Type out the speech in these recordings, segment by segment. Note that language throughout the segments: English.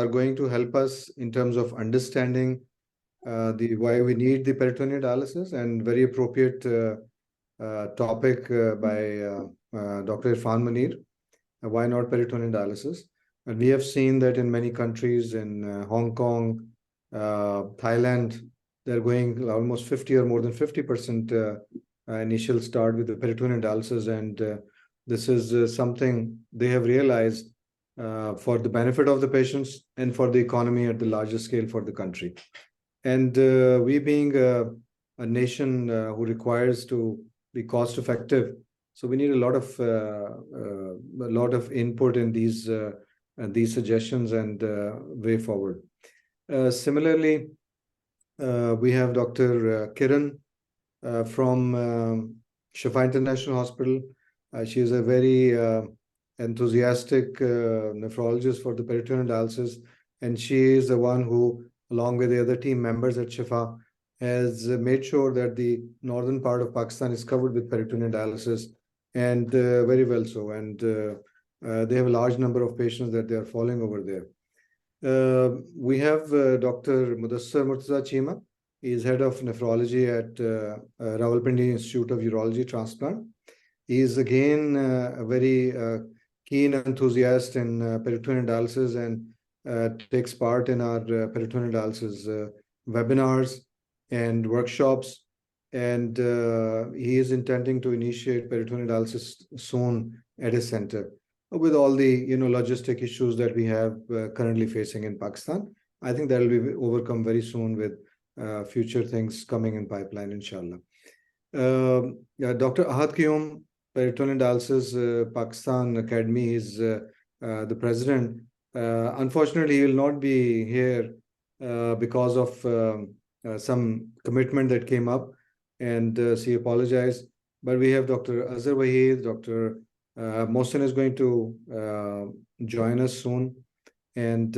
are going to help us in terms of understanding the why we need the peritoneal dialysis, and very appropriate topic by Dr. Irfan Munir. Why not peritoneal dialysis? And we have seen that in many countries, in Hong Kong, Thailand, they're going almost 50 or more than 50% initial start with the peritoneal dialysis, and this is something they have realized for the benefit of the patients and for the economy at the larger scale for the country. And we being a nation who requires to be cost effective, so we need a lot of input in these suggestions and way forward. Similarly, we have Dr. Kiran from Shifa International Hospital. She is a very enthusiastic nephrologist for the peritoneal dialysis, and she is the one who, along with the other team members at Shifa, has made sure that the northern part of Pakistan is covered with peritoneal dialysis, and very well so. And they have a large number of patients that they are following over there. We have Dr. Mudassar Murtaza Chima. He is head of nephrology at Rawalpindi Institute of Urology Transplant. He is again a very keen enthusiast in peritoneal dialysis, and takes part in our peritoneal dialysis webinars and workshops. And he is intending to initiate peritoneal dialysis soon at his center, with all the logistic issues that we have currently facing in Pakistan. I think that will be overcome very soon with future things coming in pipeline, inshallah. Dr. Ahad Qiyum, Peritoneal Dialysis Pakistan Academy, is the president. Unfortunately, he will not be here because of some commitment that came up, and she apologized. But we have Dr. Azhar Wahid, Dr. Mohsen is going to join us soon, and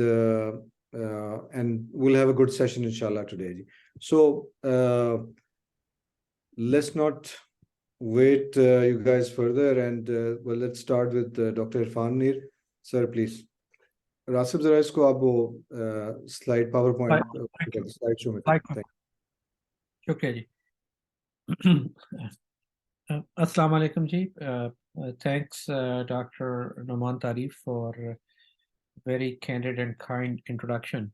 we'll have a good session, inshallah, today. So let's not wait you guys further, and well, let's start with Dr. Irfan Munir. Sir, please. Rasib zara isko aap wo slide PowerPoint slide show mein. Shukriya ji. Assalamu alaikum ji. Thanks, Dr. Noman Tarif, for a very candid and kind introduction.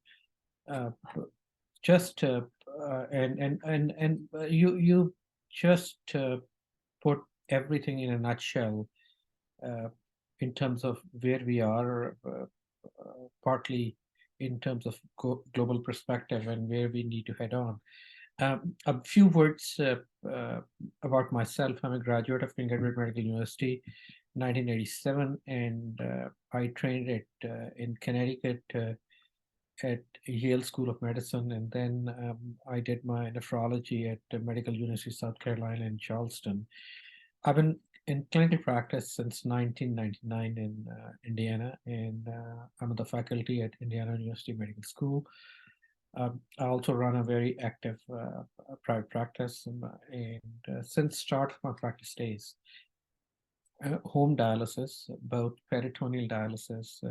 Just you just put everything in a nutshell in terms of where we are, partly in terms of global perspective and where we need to head on. A few words about myself. I'm a graduate of King Edward Medical University, 1987, and I trained in Connecticut at Yale School of Medicine, and then I did my nephrology at Medical University of South Carolina in Charleston. I've been in clinical practice since 1999 in Indiana, and I'm on the faculty at Indiana University Medical School. I also run a very active private practice, and since start of my practice days, home dialysis, both peritoneal dialysis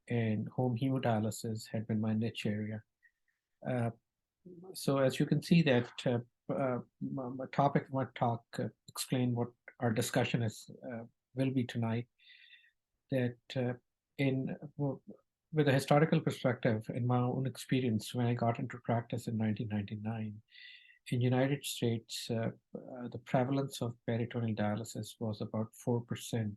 and home hemodialysis had been my niche area. So as you can see that my topic of my talk explain what our discussion is will be tonight, that with a historical perspective, in my own experience, when I got into practice in 1999, in United States, the prevalence of peritoneal dialysis was about 4%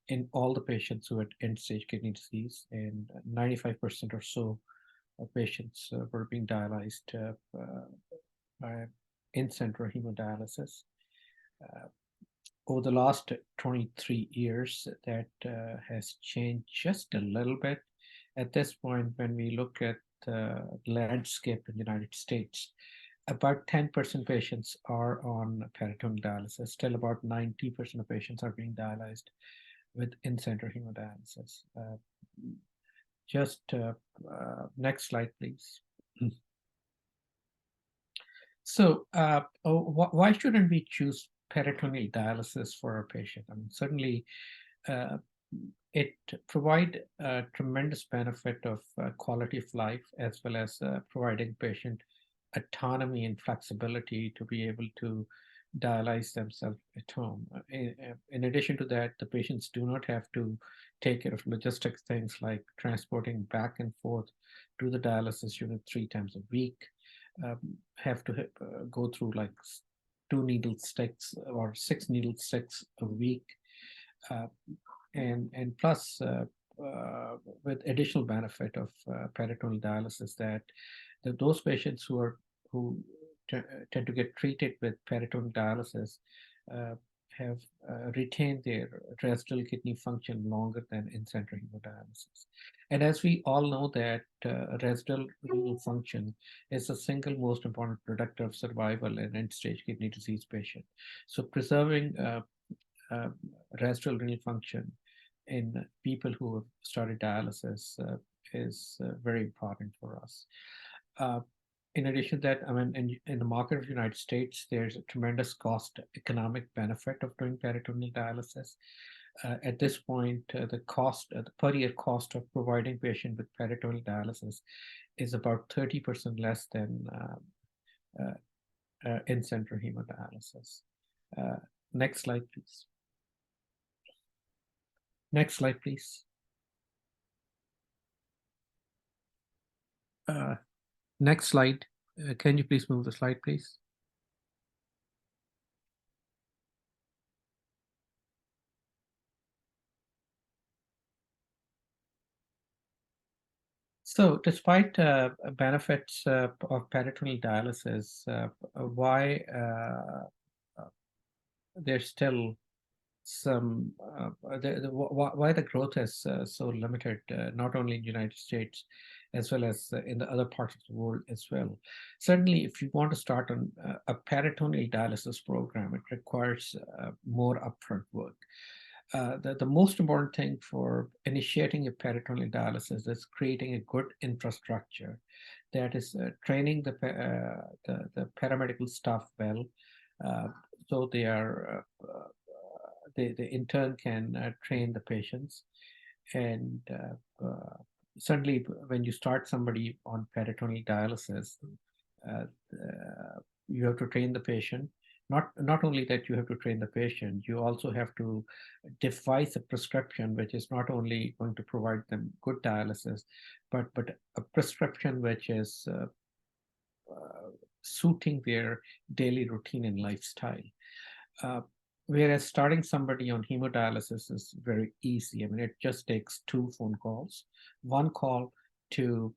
in all the patients who had end-stage kidney disease, and 95% or so of patients were being dialyzed by in-center hemodialysis. Over the last 23 years, that has changed just a little bit. At this point, when we look at the landscape in the United States, about 10% patients are on peritoneal dialysis. Still about 90% of patients are being dialyzed with in-center hemodialysis. Next slide, please. So why shouldn't we choose peritoneal dialysis for our patient? I mean, certainly it provide a tremendous benefit of quality of life, as well as providing patient autonomy and flexibility to be able to dialyze themselves at home. In addition to that, the patients do not have to take care of logistics things like transporting back and forth to the dialysis unit 3 times a week, have to go through like 2 needle sticks or 6 needle sticks a week, uh, and plus with additional benefit of peritoneal dialysis, that those patients who tend to get treated with peritoneal dialysis uh, have retained their residual kidney function longer than in-center hemodialysis. And as we all know that residual renal function is the single most important predictor of survival in end-stage kidney disease patient. So preserving uh, residual renal function in people who have started dialysis is very important for us. Uh, in addition to that, I mean, in the market of the United States, there's a tremendous cost economic benefit of doing peritoneal dialysis. At this point, the per year cost of providing patient with peritoneal dialysis is about 30% less than in-center hemodialysis. Uh, Next slide, please. Next slide, please. Next slide. Can you please move the slide, please? So despite benefits of peritoneal dialysis, why there's still some why the growth is so limited, not only in the United States as well as in the other parts of the world as well. Certainly, if you want to start on a peritoneal dialysis program, it requires more upfront work. The most important thing for initiating a peritoneal dialysis is creating a good infrastructure, that is training the paramedical staff well, uh, so they in turn can train the patients. And certainly when you start somebody on peritoneal dialysis, uh, you have to train the patient. Not only that, you have to train the patient, you also have to devise a prescription which is not only going to provide them good dialysis, but a prescription which is suiting their daily routine and lifestyle. Uh, Whereas starting somebody on hemodialysis is very easy. I mean, it just takes 2 phone calls, one call to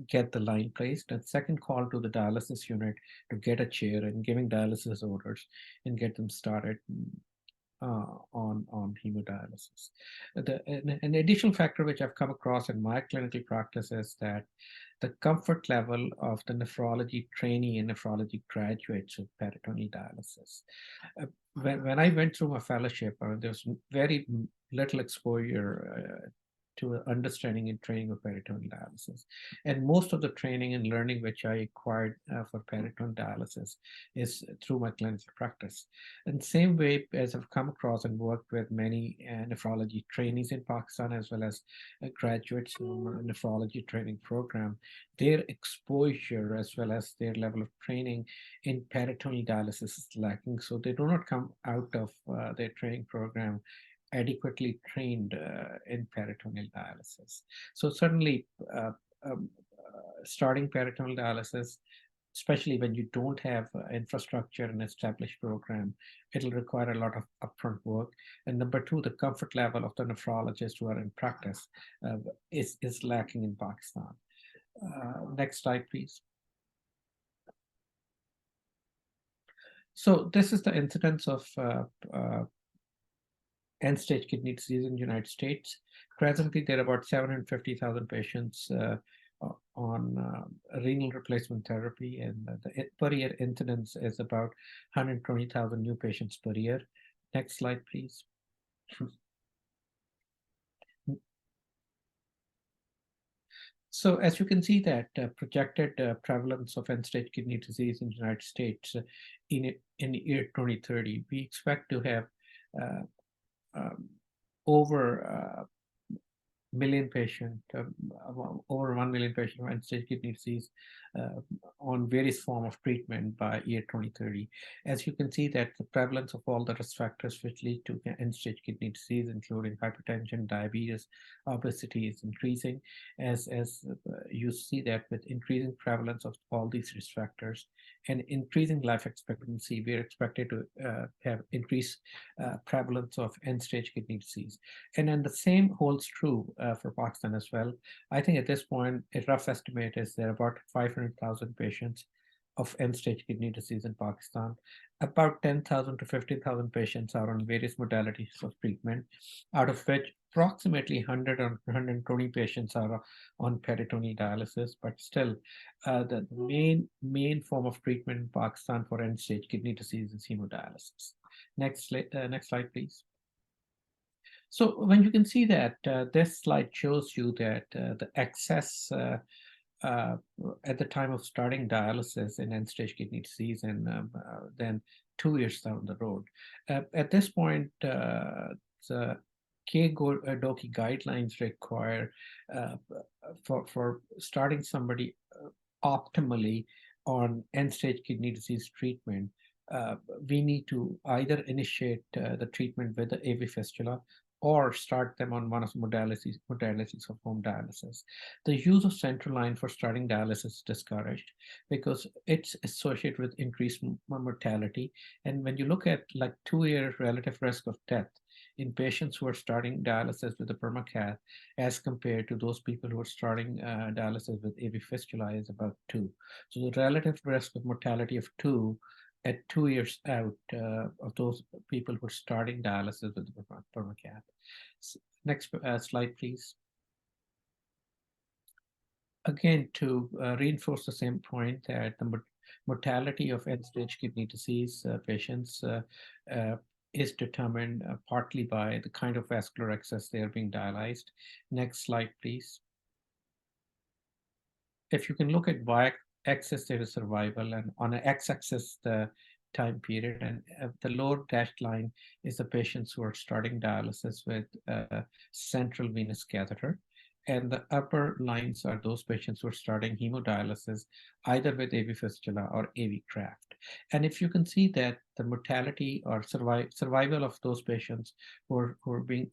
get the line placed, and second call to the dialysis unit to get a chair and giving dialysis orders and get them started on hemodialysis. An additional factor which I've come across in my clinical practice is that the comfort level of the nephrology trainee and nephrology graduates with peritoneal dialysis. When I went through my fellowship, there was very little exposure to understanding and training of peritoneal dialysis. And most of the training and learning which I acquired for peritoneal dialysis is through my clinical practice. And same way as I've come across and worked with many nephrology trainees in Pakistan, as well as graduates from a nephrology training program, their exposure as well as their level of training in peritoneal dialysis is lacking. So they do not come out of their training program adequately trained in peritoneal dialysis. So certainly starting peritoneal dialysis, especially when you don't have infrastructure and established program, it'll require a lot of upfront work. And number two, the comfort level of the nephrologists who are in practice is lacking in Pakistan. Next slide, please. So this is the incidence of end-stage kidney disease in the United States. Presently, there are about 750,000 patients on renal replacement therapy, and the per year incidence is about 120,000 new patients per year. Next slide, please. So as you can see that projected prevalence of end-stage kidney disease in the United States in year 2030, we expect to have over million patient, over 1 million patient with end-stage kidney disease uh, on various form of treatment by year 2030. As you can see that the prevalence of all the risk factors which lead to end-stage kidney disease, including hypertension, diabetes, obesity, is increasing. As you see that with increasing prevalence of all these risk factors and increasing life expectancy, we're expected to have increased prevalence of end-stage kidney disease. And then the same holds true for Pakistan as well. I think at this point, a rough estimate is there are about 500,000 patients of end-stage kidney disease in Pakistan. About 10,000 to 15,000 patients are on various modalities of treatment, out of which approximately 100 or 120 patients are on peritoneal dialysis. But still, the main form of treatment in Pakistan for end-stage kidney disease is hemodialysis. Next slide, please. So when you can see that this slide shows you that the excess uh, at the time of starting dialysis in end-stage kidney disease and then 2 years down the road. At this point, the KDOQI guidelines require for starting somebody optimally on end-stage kidney disease treatment, we need to either initiate the treatment with the AV fistula or start them on one of the modalities of home dialysis. The use of central line for starting dialysis is discouraged because it's associated with increased mortality. And when you look at like 2-year relative risk of death in patients who are starting dialysis with a permacath as compared to those people who are starting dialysis with AV fistula is about 2. So the relative risk of mortality of 2 at 2 years out of those people who are starting dialysis with the permacath. Next slide, please. Again, to reinforce the same point that the mortality of end-stage kidney disease patients is determined partly by the kind of vascular access they are being dialyzed. Next slide, please. If you can look at y-axis, there is survival, and on an x-axis, the time period, and the lower dashed line is the patients who are starting dialysis with a central venous catheter. And the upper lines are those patients who are starting hemodialysis either with AV fistula or AV graft. And if you can see that the mortality or survival of those patients who are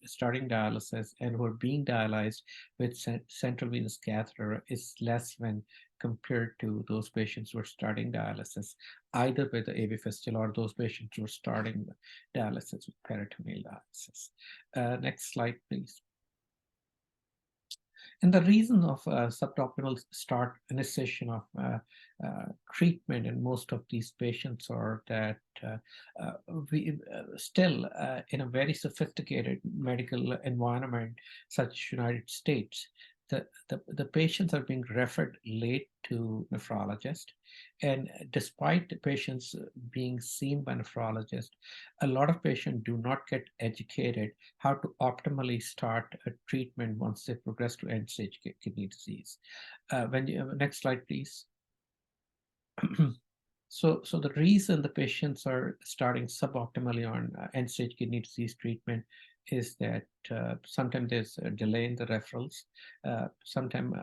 starting dialysis and who are being dialyzed with central venous catheter is less when compared to those patients who are starting dialysis either with the AV fistula or those patients who are starting dialysis with peritoneal dialysis. Next slide, please. And the reason of suboptimal start initiation of treatment in most of these patients are that we still in a very sophisticated medical environment, such as United States, the patients are being referred late to nephrologist. And despite the patients being seen by nephrologist, a lot of patients do not get educated how to optimally start a treatment once they progress to end-stage kidney disease. Next slide, please. So the reason the patients are starting suboptimally on end-stage kidney disease treatment is that sometimes there's a delay in the referrals. Sometimes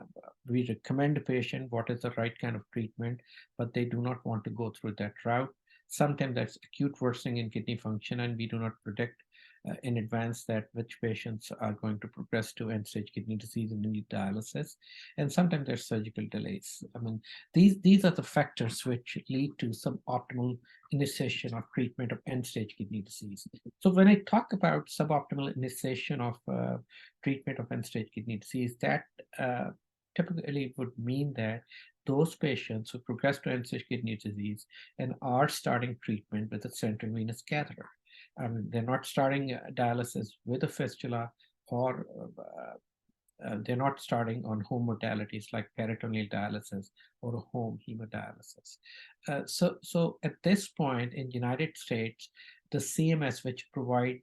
we recommend a patient what is the right kind of treatment, but they do not want to go through that route. Sometimes that's acute worsening in kidney function, and we do not predict in advance that which patients are going to progress to end-stage kidney disease and need dialysis. And sometimes there's surgical delays. I mean, these are the factors which lead to some optimal initiation of treatment of end-stage kidney disease. So when I talk about suboptimal initiation of treatment of end-stage kidney disease, that typically would mean that those patients who progress to end-stage kidney disease and are starting treatment with a central venous catheter. They're not starting dialysis with a fistula, or they're not starting on home modalities like peritoneal dialysis or home hemodialysis. So at this point in United States, the CMS, which provide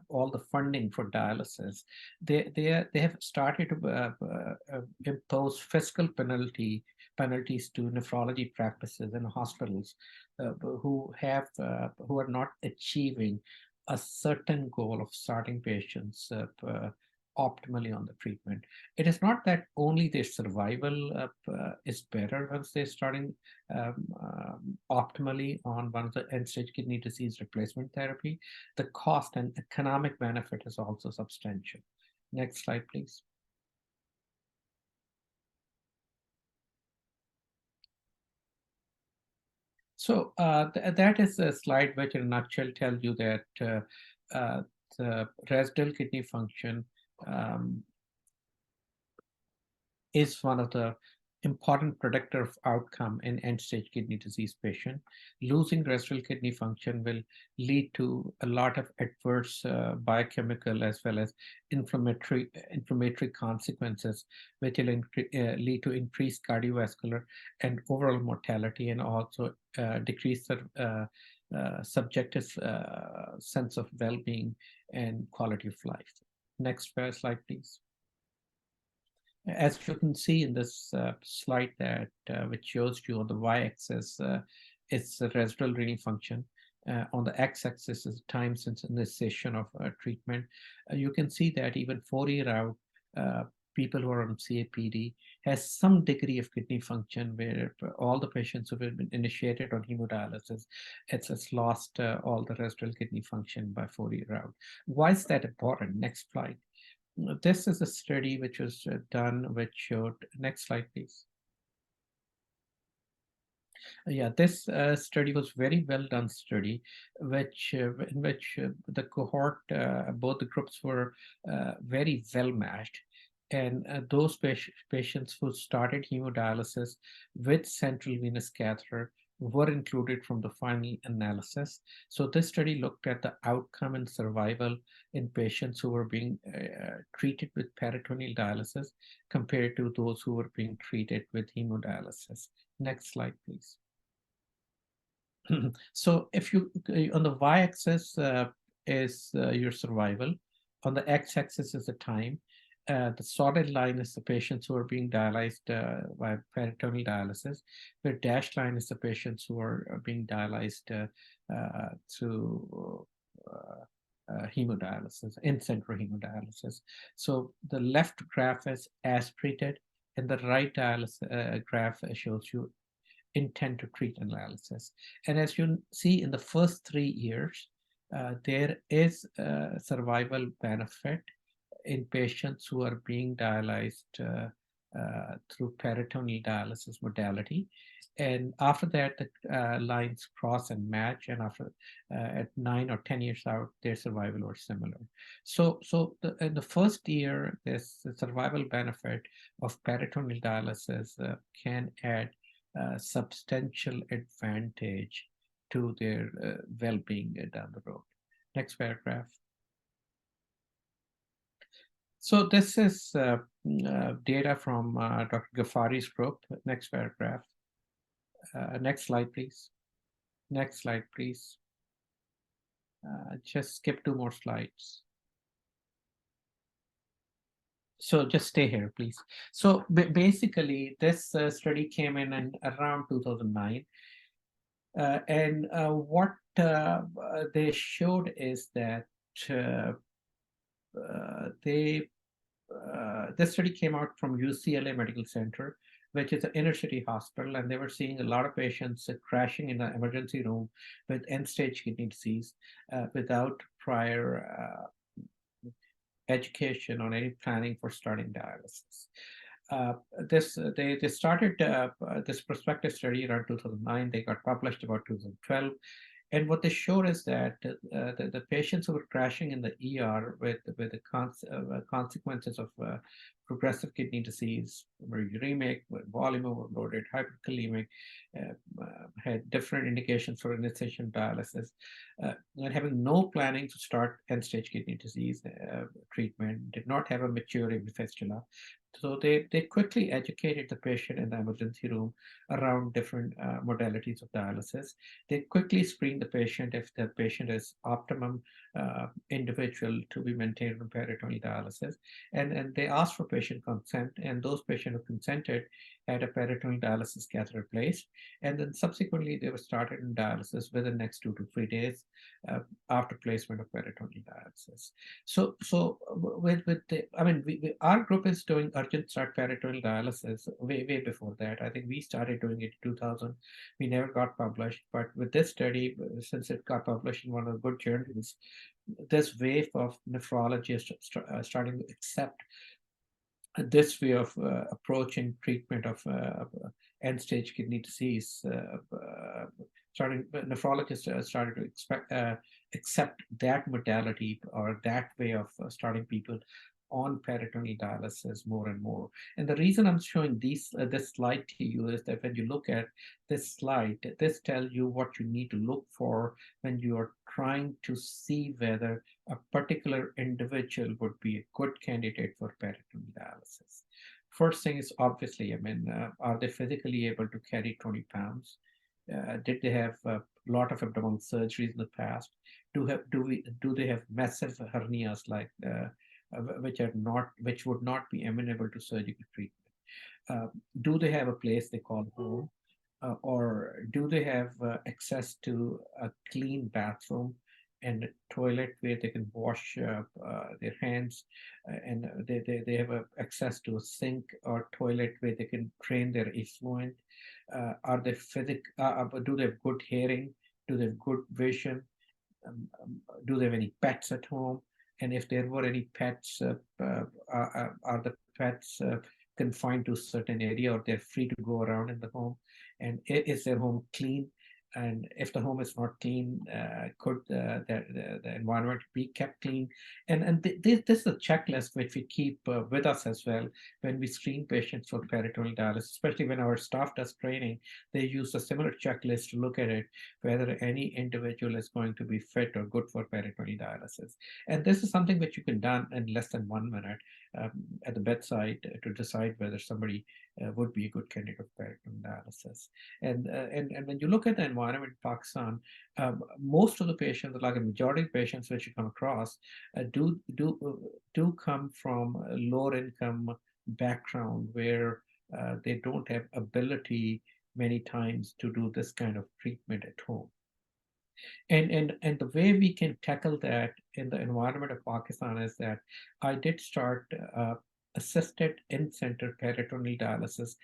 all the funding for dialysis, they have started to impose fiscal penalties to nephrology practices and hospitals who are not achieving a certain goal of starting patients optimally on the treatment. It is not that only their survival is better once they're starting optimally on one of the end-stage kidney disease replacement therapy. The cost and economic benefit is also substantial. Next slide, please. So that is a slide which in a nutshell tells you that the residual kidney function is one of the important predictor of outcome in end-stage kidney disease patient. Losing residual kidney function will lead to a lot of adverse biochemical as well as inflammatory consequences, which will lead to increased cardiovascular and overall mortality, and also decrease the subjective sense of well-being and quality of life. Next slide, please. As you can see in this slide that which shows you on the y-axis, it's the residual renal function. On the x-axis is time since initiation of treatment. You can see that even 4 year out, people who are on CAPD has some degree of kidney function, where all the patients who have been initiated on hemodialysis, it's lost all the residual kidney function by 4 year out. Why is that important? Next slide. This is a study which was done, which showed, next slide, please. Yeah, this study was very well done study, which in which the cohort, both the groups were very well matched. And those patients who started hemodialysis with central venous catheter were included from the final analysis. So this study looked at the outcome and survival in patients who were being treated with peritoneal dialysis compared to those who were being treated with hemodialysis. Next slide, please. So if you, on the y-axis is your survival, on the x-axis is the time. The solid line is the patients who are being dialyzed by peritoneal dialysis. The dashed line is the patients who are being dialyzed through hemodialysis, in-center hemodialysis. So the left graph is as treated, and the right graph shows you intent to treat analysis. And as you see in the first 3 years, there is a survival benefit in patients who are being dialyzed through peritoneal dialysis modality. And after that, the lines cross and match, and after at 9 or 10 years out, their survival was similar. So in the first year, this survival benefit of peritoneal dialysis can add substantial advantage to their well-being down the road. Next paragraph. So this is data from Dr. Ghaffari's group. Next paragraph. Next slide, please. Next slide, please. Just skip 2 more slides. So just stay here, please. So basically, this study came in around 2009. And what they showed is that this study came out from UCLA Medical Center, which is an inner city hospital, and they were seeing a lot of patients crashing in the emergency room with end-stage kidney disease without prior education on any planning for starting dialysis. They started this prospective study around 2009. They got published about 2012. And what they showed is that the patients who were crashing in the ER with the consequences of progressive kidney disease, were uremic, were volume overloaded, hyperkalemic, had different indications for initiation dialysis, and having no planning to start end-stage kidney disease treatment, did not have a maturing fistula. So they quickly educated the patient in the emergency room around different modalities of dialysis. They quickly screened the patient if the patient is optimum individual to be maintained on peritoneal dialysis. And they asked for patient consent, and those patients who consented had a peritoneal dialysis catheter placed. And then subsequently, they were started in dialysis within the next 2 to 3 days after placement of peritoneal dialysis. So with the, I mean, our group is doing urgent start peritoneal dialysis way before that. I think we started doing it in 2000. We never got published, but with this study, since it got published in one of the good journals, this wave of nephrologists starting to accept this way of approaching treatment of end-stage kidney disease, starting nephrologists started to accept that modality or that way of starting people on peritoneal dialysis more and more. And the reason I'm showing this slide to you is that when you look at this slide, this tells you what you need to look for when you are trying to see whether a particular individual would be a good candidate for peritoneal dialysis. First thing is obviously, I mean, are they physically able to carry 20 pounds? Did they have a lot of abdominal surgeries in the past? Do they have massive hernias like which would not be amenable to surgical treatment? Do they have a place they call home? Or do they have access to a clean bathroom and a toilet where they can wash their hands, and they have access to a sink or toilet where they can drain their effluent? Are they do they have good hearing? Do they have good vision? Do they have any pets at home? And if there were any pets, are the pets confined to a certain area, or they're free to go around in the home? And is their home clean? And if the home is not clean, could the environment be kept clean? And this is a checklist which we keep with us as well when we screen patients for peritoneal dialysis, especially when our staff does training. They use a similar checklist to look at it, whether any individual is going to be fit or good for peritoneal dialysis. And this is something which you can done in less than 1 minute at the bedside to decide whether somebody would be a good candidate for peritoneal dialysis. And when you look at the environment in Pakistan, most of the patients, like a majority of patients which you come across, do come from a lower income background where they don't have ability many times to do this kind of treatment at home. And the way we can tackle that in the environment of Pakistan is that I did start assisted in-center peritoneal dialysis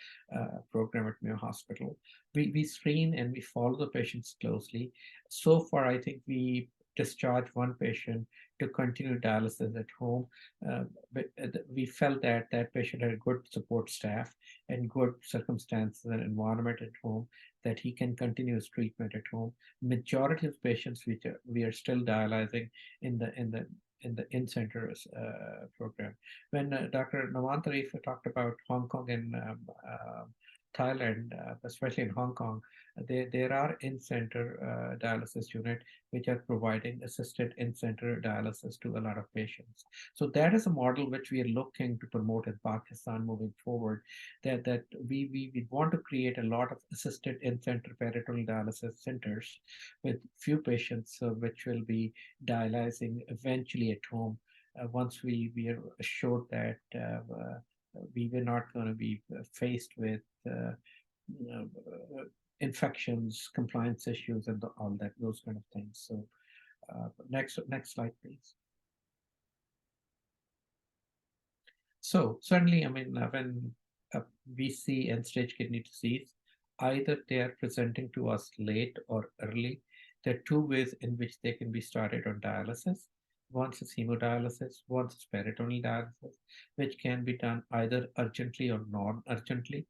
program at Mayo Hospital. We screen and we follow the patients closely. So far, I think we discharged one patient to continue dialysis at home. But we felt that that patient had a good support staff and good circumstances and environment at home, that he can continue his treatment at home. Majority of patients which we are still dialyzing in the in-center program. When Dr. Nov'23 talked about Hong Kong and Thailand, especially in Hong Kong, there are in-center dialysis unit which are providing assisted in-center dialysis to a lot of patients. So that is a model which we are looking to promote in Pakistan moving forward, that we want to create a lot of assisted in-center peritoneal dialysis centers with few patients which will be dialyzing eventually at home once we are assured that we were not going to be faced with infections, compliance issues, and all that, those kind of things. So next slide, please. So certainly, I mean, when we see end-stage kidney disease, either they are presenting to us late or early. There are two ways in which they can be started on dialysis. One is hemodialysis, one is peritoneal dialysis, which can be done either urgently or non-urgently.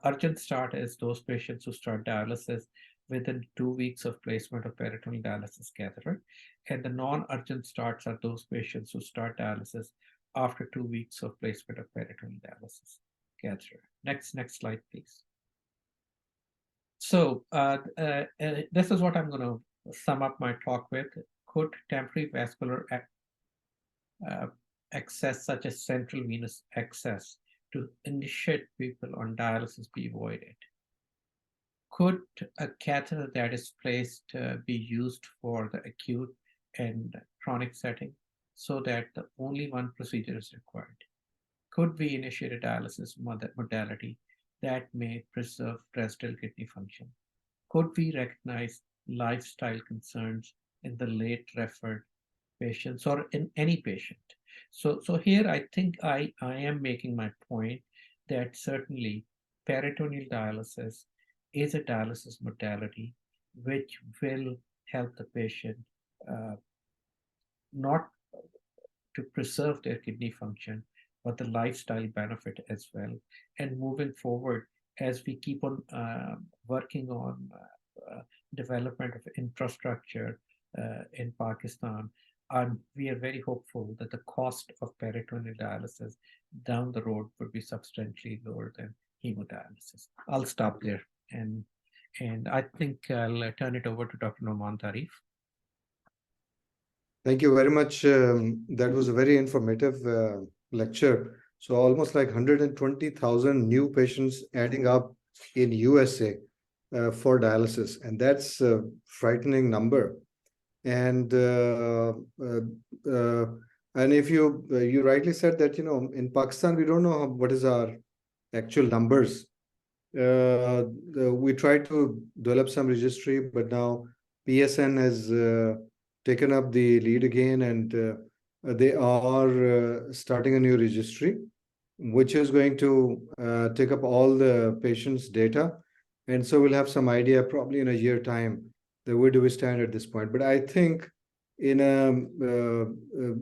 Urgent start is those patients who start dialysis within 2 weeks of placement of peritoneal dialysis catheter. And the non-urgent starts are those patients who start dialysis after 2 weeks of placement of peritoneal dialysis catheter. Next slide, please. So this is what I'm going to sum up my talk with. Could temporary vascular access, such as central venous access to initiate people on dialysis be avoided? Could a catheter that is placed be used for the acute and chronic setting so that the only one procedure is required? Could we initiate a dialysis modality that may preserve residual kidney function? Could we recognize lifestyle concerns in the late referred patients or in any patient? So here I think I am making my point that certainly peritoneal dialysis is a dialysis modality which will help the patient uh, not to preserve their kidney function, but the lifestyle benefit as well. And moving forward, as we keep on working on development of infrastructure in Pakistan, we are very hopeful that the cost of peritoneal dialysis down the road would be substantially lower than hemodialysis. I'll stop there, and I think I'll turn it over to Dr. Noman Tarif. Thank you very much. That was a very informative lecture. So almost like 120,000 new patients adding up in USA for dialysis, and that's a frightening number. And if you rightly said that, in Pakistan we don't know what is our actual numbers. We tried to develop some registry, but now PSN has taken up the lead again, and they are starting a new registry, which is going to take up all the patients' data. And so we'll have some idea probably in a year time that where do we stand at this point. But I think in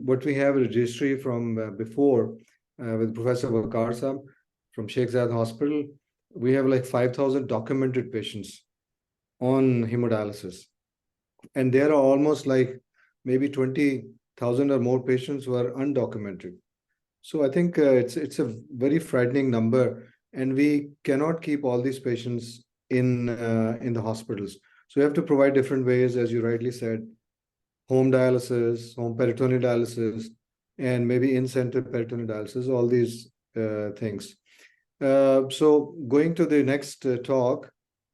what we have a registry from before with Professor Vakar Saab from Sheikh Zayed Hospital, we have like 5,000 documented patients on hemodialysis. And there are almost like maybe 20,000 or more patients who are undocumented. So I think it's a very frightening number, and we cannot keep all these patients in the hospitals. So we have to provide different ways, as you rightly said, home dialysis, home peritoneal dialysis, and maybe in-center peritoneal dialysis, all these things. So going to the next talk,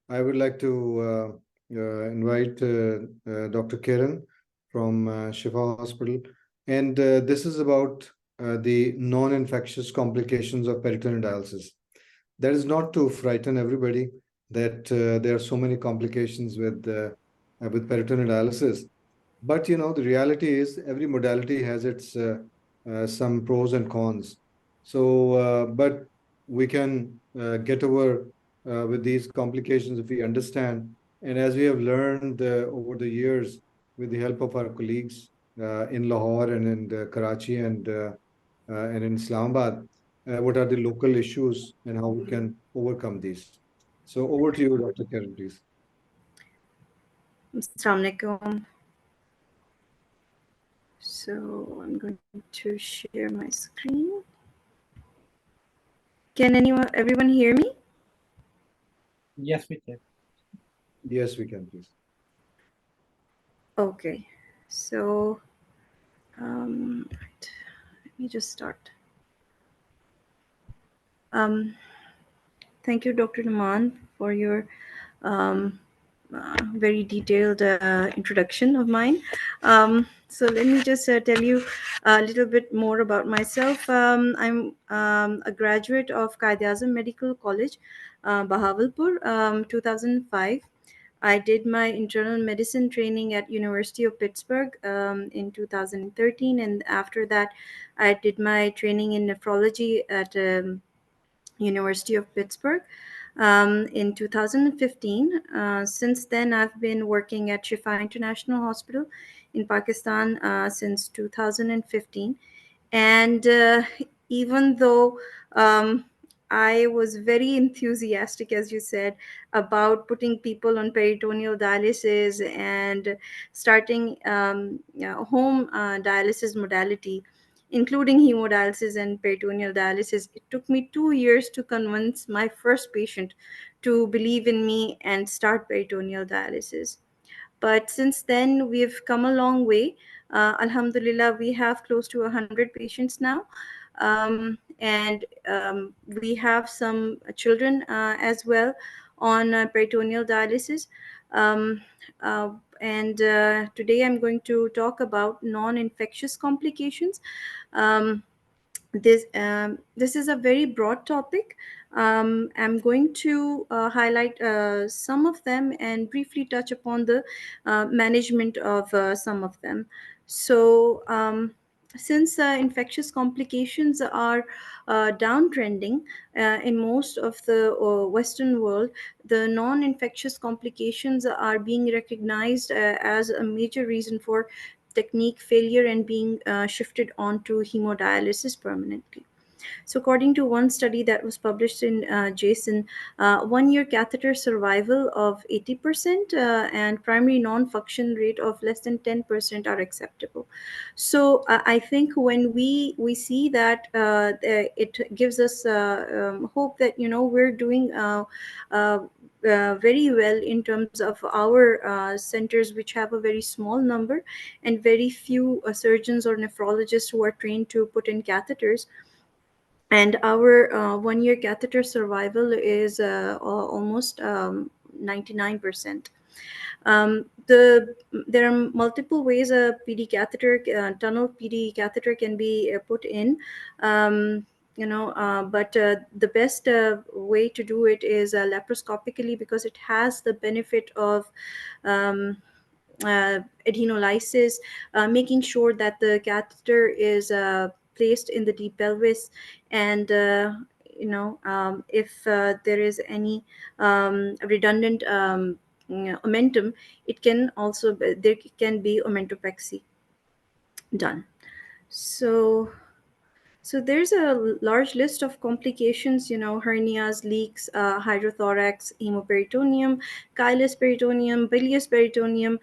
I would like to invite Dr. Kiran from Shifa Hospital. And this is about the non-infectious complications of peritoneal dialysis. That is not to frighten everybody that there are so many complications with peritoneal dialysis. But, the reality is every modality has its some pros and cons. So, but we can get over with these complications if we understand. And as we have learned over the years with the help of our colleagues in Lahore and in Karachi and in Islamabad, what are the local issues and how we can overcome these. So over to you, Dr. Karen, please. Assalamu alaikum. So I'm going to share my screen. Can everyone hear me? Yes, we can. Yes, we can, please. Okay. So right. Let me just start. Thank you, Dr. Naman, for your very detailed introduction of mine. So let me just tell you a little bit more about myself. I'm a graduate of Qaid-e-Azam Medical College, Bahawalpur, 2005. I did my internal medicine training at University of Pittsburgh in 2013, and after that, I did my training in nephrology at University of Pittsburgh in 2015. Since then, I've been working at Shifa International Hospital in Pakistan since 2015. And even though I was very enthusiastic, as you said, about putting people on peritoneal dialysis and starting home dialysis modality, including hemodialysis and peritoneal dialysis. It took me 2 years to convince my first patient to believe in me and start peritoneal dialysis. But since then, we've come a long way. Alhamdulillah, we have close to 100 patients now. and we have some children as well on peritoneal dialysis. Um, uh, and Today I'm going to talk about non-infectious complications. Um, this is a very broad topic. I'm going to highlight some of them and briefly touch upon the management of some of them. So, since infectious complications are downtrending in most of the Western world, the non-infectious complications are being recognized as a major reason for technique failure and being shifted onto hemodialysis permanently. So, according to one study that was published in JASN, 1 year catheter survival of 80% and primary non-function rate of less than 10% are acceptable. So, I think when we see that, it gives us hope that we're doing very well in terms of our centers, which have a very small number and very few surgeons or nephrologists who are trained to put in catheters. And our 1 year catheter survival is almost 99%. There are multiple ways a PD catheter, tunnel PD catheter, can be put in. But the best way to do it is laparoscopically, because it has the benefit of um, adenolysis, making sure that the catheter is placed in the deep pelvis, and if there is any redundant omentum, it can also there can be omentopexy done. So there's a large list of complications, hernias, leaks, hydrothorax, hemoperitoneum, chylous peritoneum, bilious peritoneum,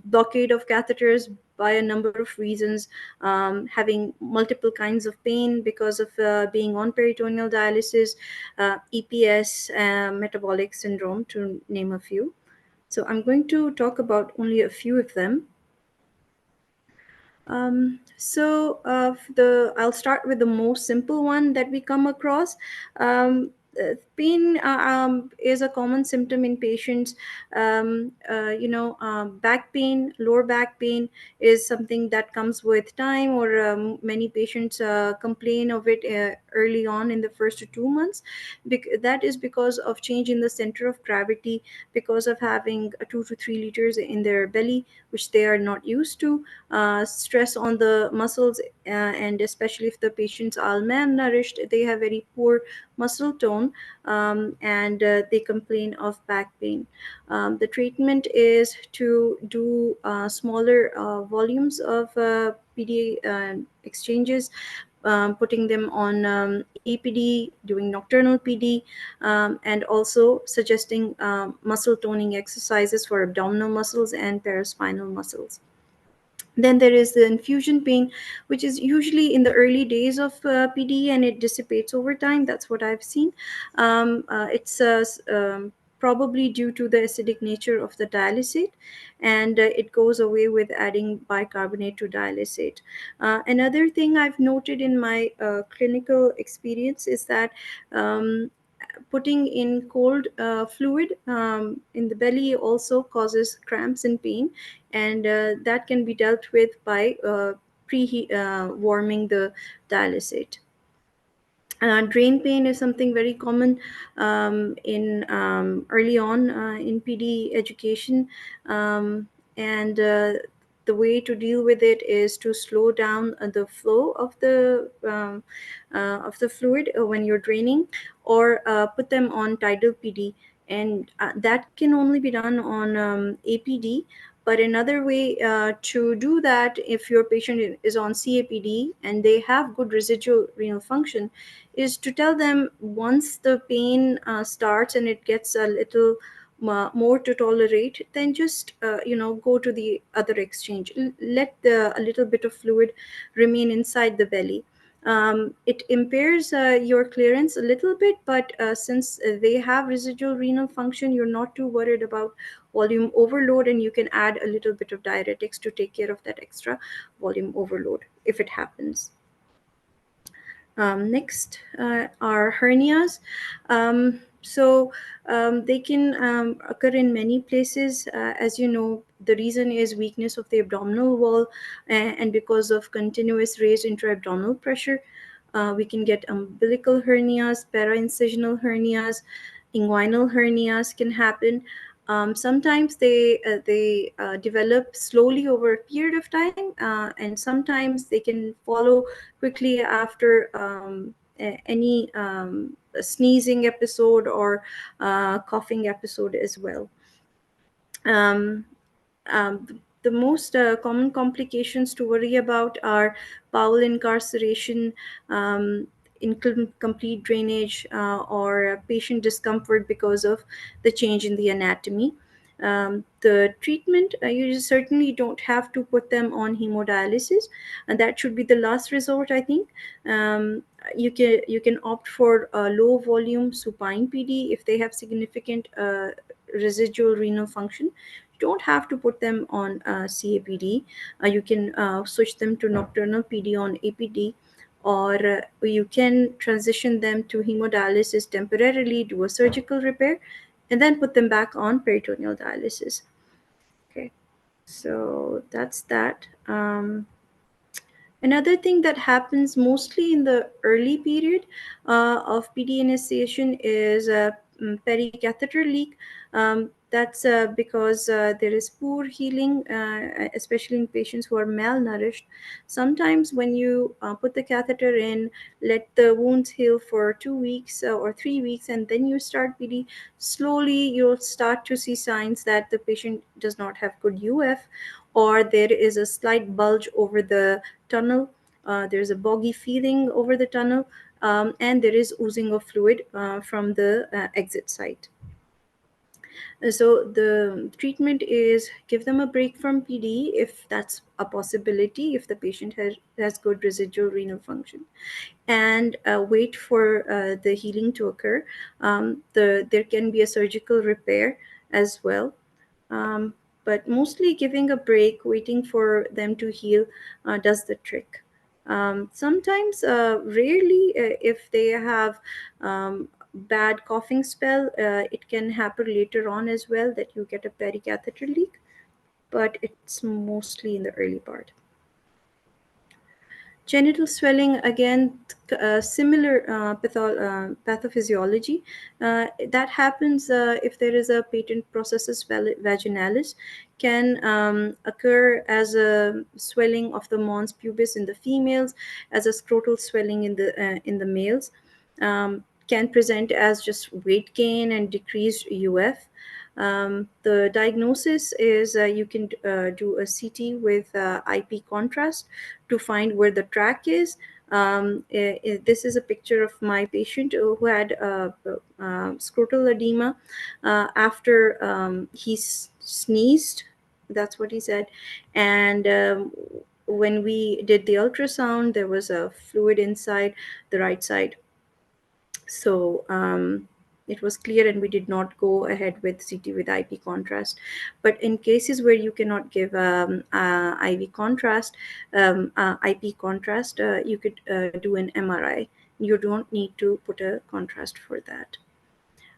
blockade of catheters by a number of reasons, having multiple kinds of pain because of being on peritoneal dialysis, EPS, metabolic syndrome, to name a few. So I'm going to talk about only a few of them. I'll start with the most simple one that we come across. Pain is a common symptom in patients. Back pain, lower back pain is something that comes with time, or many patients complain of it early on in the first 2 months. That is because of change in the center of gravity, because of having 2 to 3 liters in their belly, which they are not used to, stress on the muscles, and especially if the patients are malnourished, they have very poor muscle tone, and they complain of back pain. The treatment is to do smaller volumes of PD exchanges, putting them on APD, doing nocturnal PD, and also suggesting muscle toning exercises for abdominal muscles and paraspinal muscles. Then there is the infusion pain, which is usually in the early days of PD, and it dissipates over time. That's what I've seen. It's probably due to the acidic nature of the dialysate, and it goes away with adding bicarbonate to dialysate. Another thing I've noted in my clinical experience is that putting in cold fluid in the belly also causes cramps and pain, and that can be dealt with by warming the dialysate. Drain pain is something very common in early on in PD education, and the way to deal with it is to slow down the flow of the fluid when you're draining, or put them on tidal PD, and that can only be done on APD. But another way to do that, if your patient is on CAPD and they have good residual renal function, is to tell them, once the pain starts and it gets a little more to tolerate, then just go to the other exchange. Let a little bit of fluid remain inside the belly. It impairs your clearance a little bit, but since they have residual renal function, you're not too worried about volume overload, and you can add a little bit of diuretics to take care of that extra volume overload if it happens. Next are hernias. They can occur in many places. As you know, the reason is weakness of the abdominal wall, and because of continuous raised intra-abdominal pressure, we can get umbilical hernias, para-incisional hernias, inguinal hernias can happen. Sometimes they develop slowly over a period of time, and sometimes they can follow quickly after any sneezing episode or coughing episode as well. Um, the most common complications to worry about are bowel incarceration, incomplete drainage, or patient discomfort because of the change in the anatomy. The treatment, you certainly don't have to put them on hemodialysis, and that should be the last resort, I think. You can opt for a low volume supine PD if they have significant residual renal function. You don't have to put them on CAPD. You can switch them to nocturnal PD on APD, or you can transition them to hemodialysis temporarily, do a surgical repair, and then put them back on peritoneal dialysis. Okay, so that's that. Another thing that happens mostly in the early period of PD initiation is pericatheter leak. That's because there is poor healing, especially in patients who are malnourished. Sometimes, when you put the catheter in, let the wounds heal for 2 weeks or 3 weeks, and then you start PD, slowly you'll start to see signs that the patient does not have good UF, or there is a slight bulge over the tunnel. There's a boggy feeling over the tunnel, and there is oozing of fluid from the exit site. So the treatment is give them a break from PD if that's a possibility, if the patient has good residual renal function, and wait for the healing to occur. There can be a surgical repair as well. Um, but mostly giving a break, waiting for them to heal, does the trick. Sometimes, rarely, if they have bad coughing spell, it can happen later on as well that you get a pericatheter leak, but it's mostly in the early part. Genital swelling, again, similar pathophysiology. That happens if there is a patent processus vaginalis, can occur as a swelling of the mons pubis in the females, as a scrotal swelling in the males. Can present as just weight gain and decreased UF. The diagnosis is you can do a CT with IP contrast to find where the track is. This is a picture of my patient who had scrotal edema after he sneezed. That's what he said. And when we did the ultrasound, there was a fluid inside the right side. So it was clear, and we did not go ahead with CT with IP contrast. But in cases where you cannot give IV contrast, IP contrast, you could do an MRI. You don't need to put a contrast for that.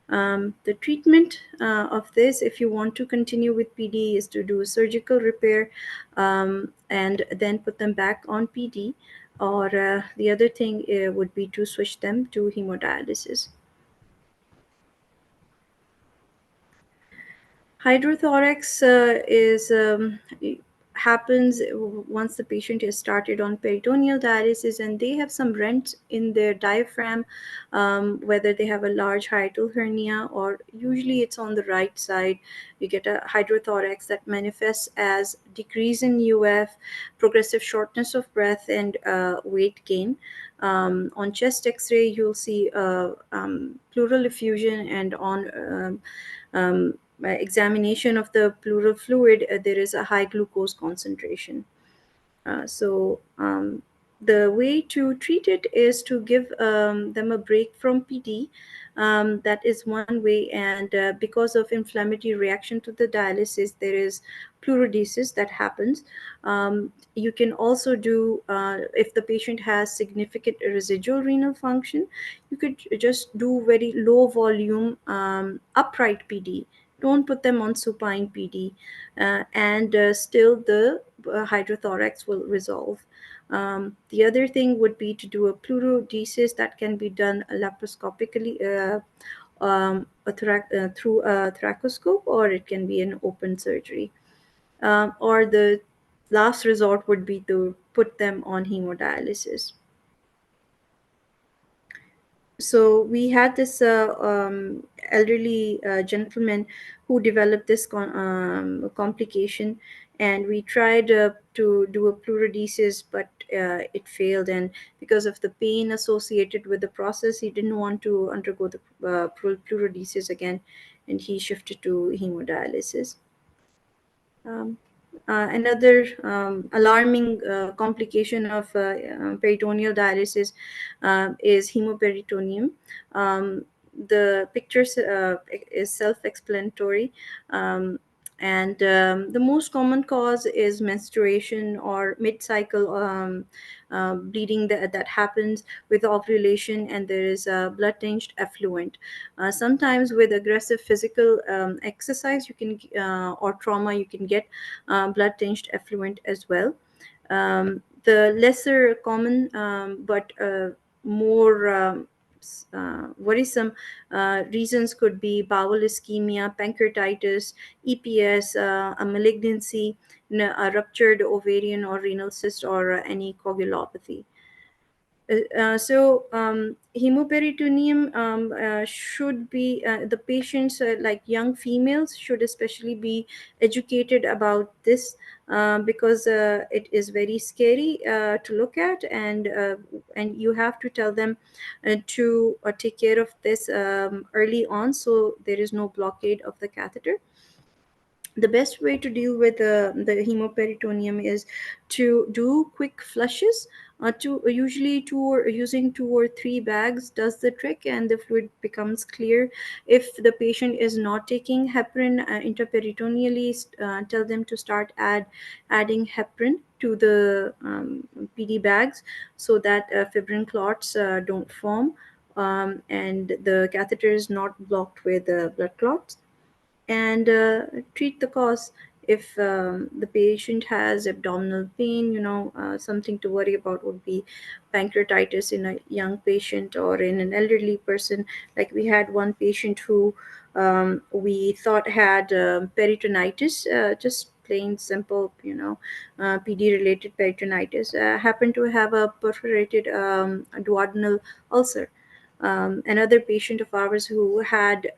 The treatment of this, if you want to continue with PD, is to do a surgical repair and then put them back on PD. Or the other thing would be to switch them to hemodialysis. Hydrothorax is happens once the patient is started on peritoneal dialysis and they have some rent in their diaphragm, whether they have a large hiatal hernia or usually it's on the right side. You get a hydrothorax that manifests as decrease in UF, progressive shortness of breath, and weight gain. On chest X-ray, you'll see pleural effusion, and on examination of the pleural fluid, there is a high glucose concentration. So The way to treat it is to give them a break from PD. That is one way, and because of inflammatory reaction to the dialysis, there is pleurodesis that happens. You can also do, if the patient has significant residual renal function, you could just do very low volume upright PD. Don't put them on supine PD, and still the hydrothorax will resolve. The other thing would be to do a pleurodesis that can be done laparoscopically, through a thoracoscope, or it can be an open surgery. Or the last resort would be to put them on hemodialysis. So we had this elderly gentleman who developed this complication, and we tried to do a pleurodesis, but it failed. And because of the pain associated with the process, he didn't want to undergo the pleurodesis again, and he shifted to hemodialysis. Um, Another alarming complication of peritoneal dialysis is hemoperitoneum. Um, the picture is self-explanatory, um, and the most common cause is menstruation or mid-cycle bleeding that happens with ovulation, and there is a blood-tinged effluent. Sometimes with aggressive physical exercise, you can or trauma, you can get blood-tinged effluent as well. The lesser common, but more worrisome reasons could be bowel ischemia, pancreatitis, EPS, a malignancy, a ruptured ovarian or renal cyst, or any coagulopathy. Hemoperitoneum should be, the patients, like young females, should especially be educated about this, because it is very scary to look at, and you have to tell them to take care of this early on, so there is no blockade of the catheter. The best way to deal with the hemoperitoneum is to do quick flushes. Usually using 2 or 3 bags does the trick, and the fluid becomes clear. If the patient is not taking heparin intraperitoneally, tell them to start adding heparin to the PD bags, so that fibrin clots don't form, and the catheter is not blocked with blood clots. And treat the cause. If the patient has abdominal pain, something to worry about would be pancreatitis in a young patient or in an elderly person. Like we had one patient who we thought had peritonitis, just plain simple, PD related peritonitis, happened to have a perforated duodenal ulcer. Another patient of ours who had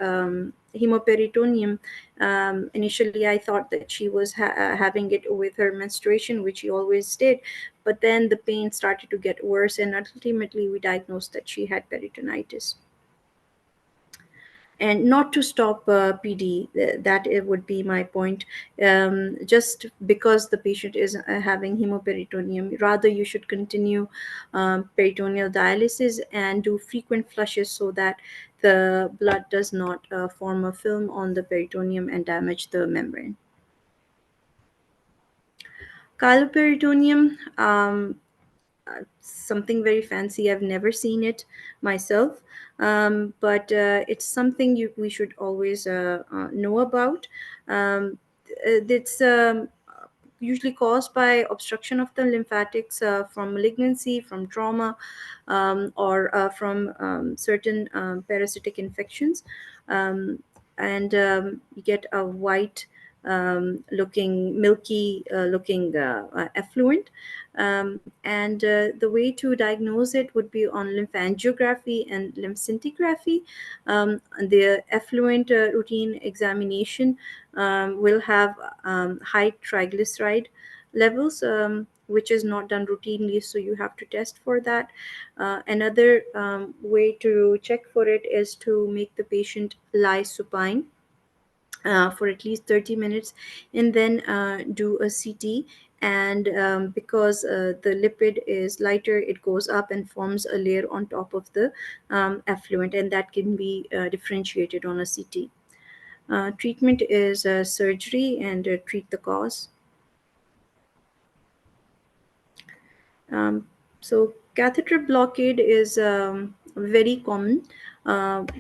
hemoperitoneum. Initially, I thought that she was having it with her menstruation, which she always did, but then the pain started to get worse, and ultimately, we diagnosed that she had peritonitis. And not to stop PD, that it would be my point. Just because the patient is having hemoperitoneum, rather you should continue peritoneal dialysis and do frequent flushes, so that the blood does not form a film on the peritoneum and damage the membrane. Chylperitoneum, something very fancy. I've never seen it myself, but it's something we should always know about. It's usually caused by obstruction of the lymphatics from malignancy, from trauma, or from certain parasitic infections. And you get a white looking, milky looking effluent. And the way to diagnose it would be on lymphangiography and lymph scintigraphy. The effluent routine examination will have high triglyceride levels, which is not done routinely, so you have to test for that. Another way to check for it is to make the patient lie supine for at least 30 minutes, and then do a CT and because the lipid is lighter, it goes up and forms a layer on top of the effluent, and that can be differentiated on a CT. Treatment is surgery and treat the cause. Um, so catheter blockade is very common.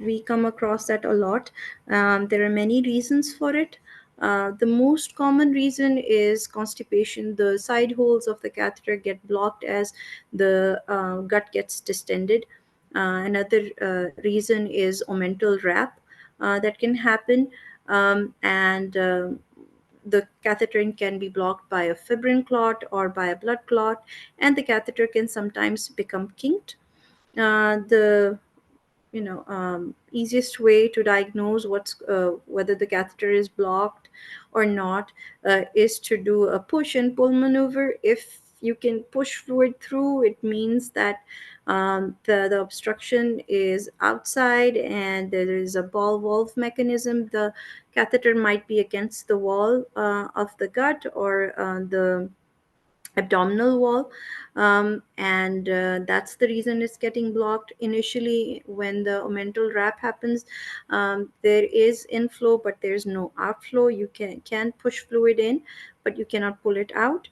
We come across that a lot. There are many reasons for it. The most common reason is constipation. The side holes of the catheter get blocked as the gut gets distended. Another reason is omental wrap that can happen, and the catheter can be blocked by a fibrin clot or by a blood clot, and the catheter can sometimes become kinked. The easiest way to diagnose whether the catheter is blocked or not is to do a push and pull maneuver. If you can push fluid through, it means that the obstruction is outside and there is a ball valve mechanism. The catheter might be against the wall of the gut or the abdominal wall, and that's the reason it's getting blocked. Initially, when the omental wrap happens, there is inflow but there's no outflow. You can push fluid in, but you cannot pull it out.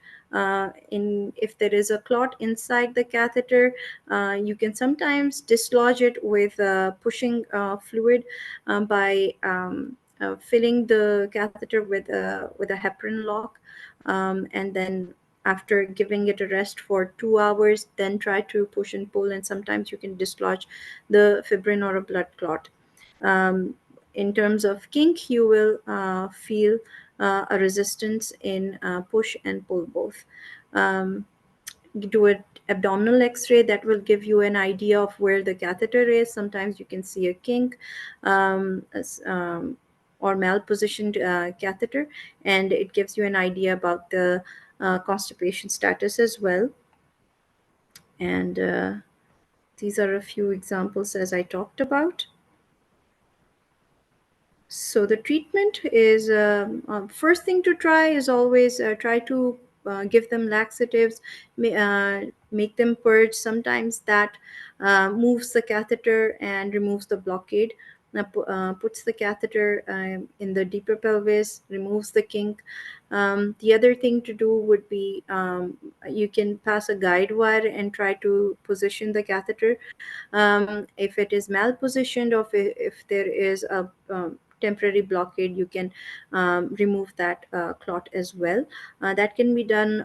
In If there is a clot inside the catheter, you can sometimes dislodge it with pushing fluid by filling the catheter with a heparin lock, and then after giving it a rest for 2 hours, then try to push and pull, and sometimes you can dislodge the fibrin or a blood clot. In terms of kink, you will feel a resistance in push and pull both. You do an abdominal x-ray that will give you an idea of where the catheter is. Sometimes you can see a kink, or malpositioned catheter, and it gives you an idea about the constipation status as well. And these are a few examples as I talked about. So the treatment is first thing to try is always try to give them laxatives, make them purge. Sometimes that moves the catheter and removes the blockade. Puts the catheter in the deeper pelvis, removes the kink. The other thing to do would be you can pass a guide wire and try to position the catheter. If it is malpositioned, or if there is a temporary blockade, you can remove that clot as well. That can be done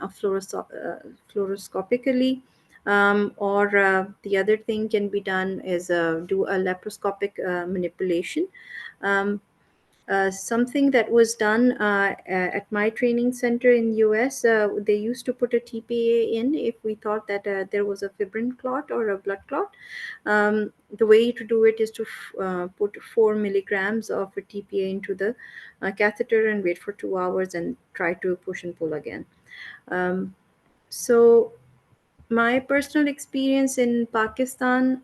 fluoroscopically, or the other thing can be done is do a laparoscopic manipulation. Um, Something that was done at my training center in US, they used to put a TPA in if we thought that there was a fibrin clot or a blood clot. The way to do it is to put 4 milligrams of a TPA into the catheter and wait for 2 hours and try to push and pull again. So my personal experience in Pakistan,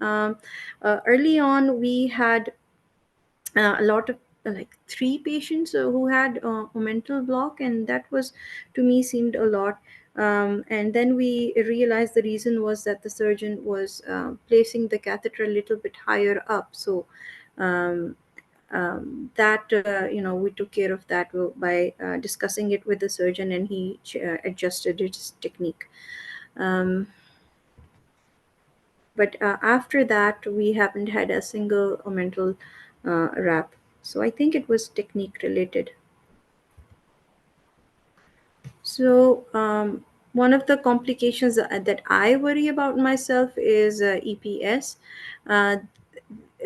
early on we had a lot of like 3 patients who had a mental block, and that was, to me, seemed a lot. And then we realized the reason was that the surgeon was placing the catheter a little bit higher up. So um, that we took care of that by discussing it with the surgeon, and he adjusted his technique. um, but after that we haven't had a single mental wrap. So I think it was technique related. So one of the complications that I worry about myself is EPS. Uh,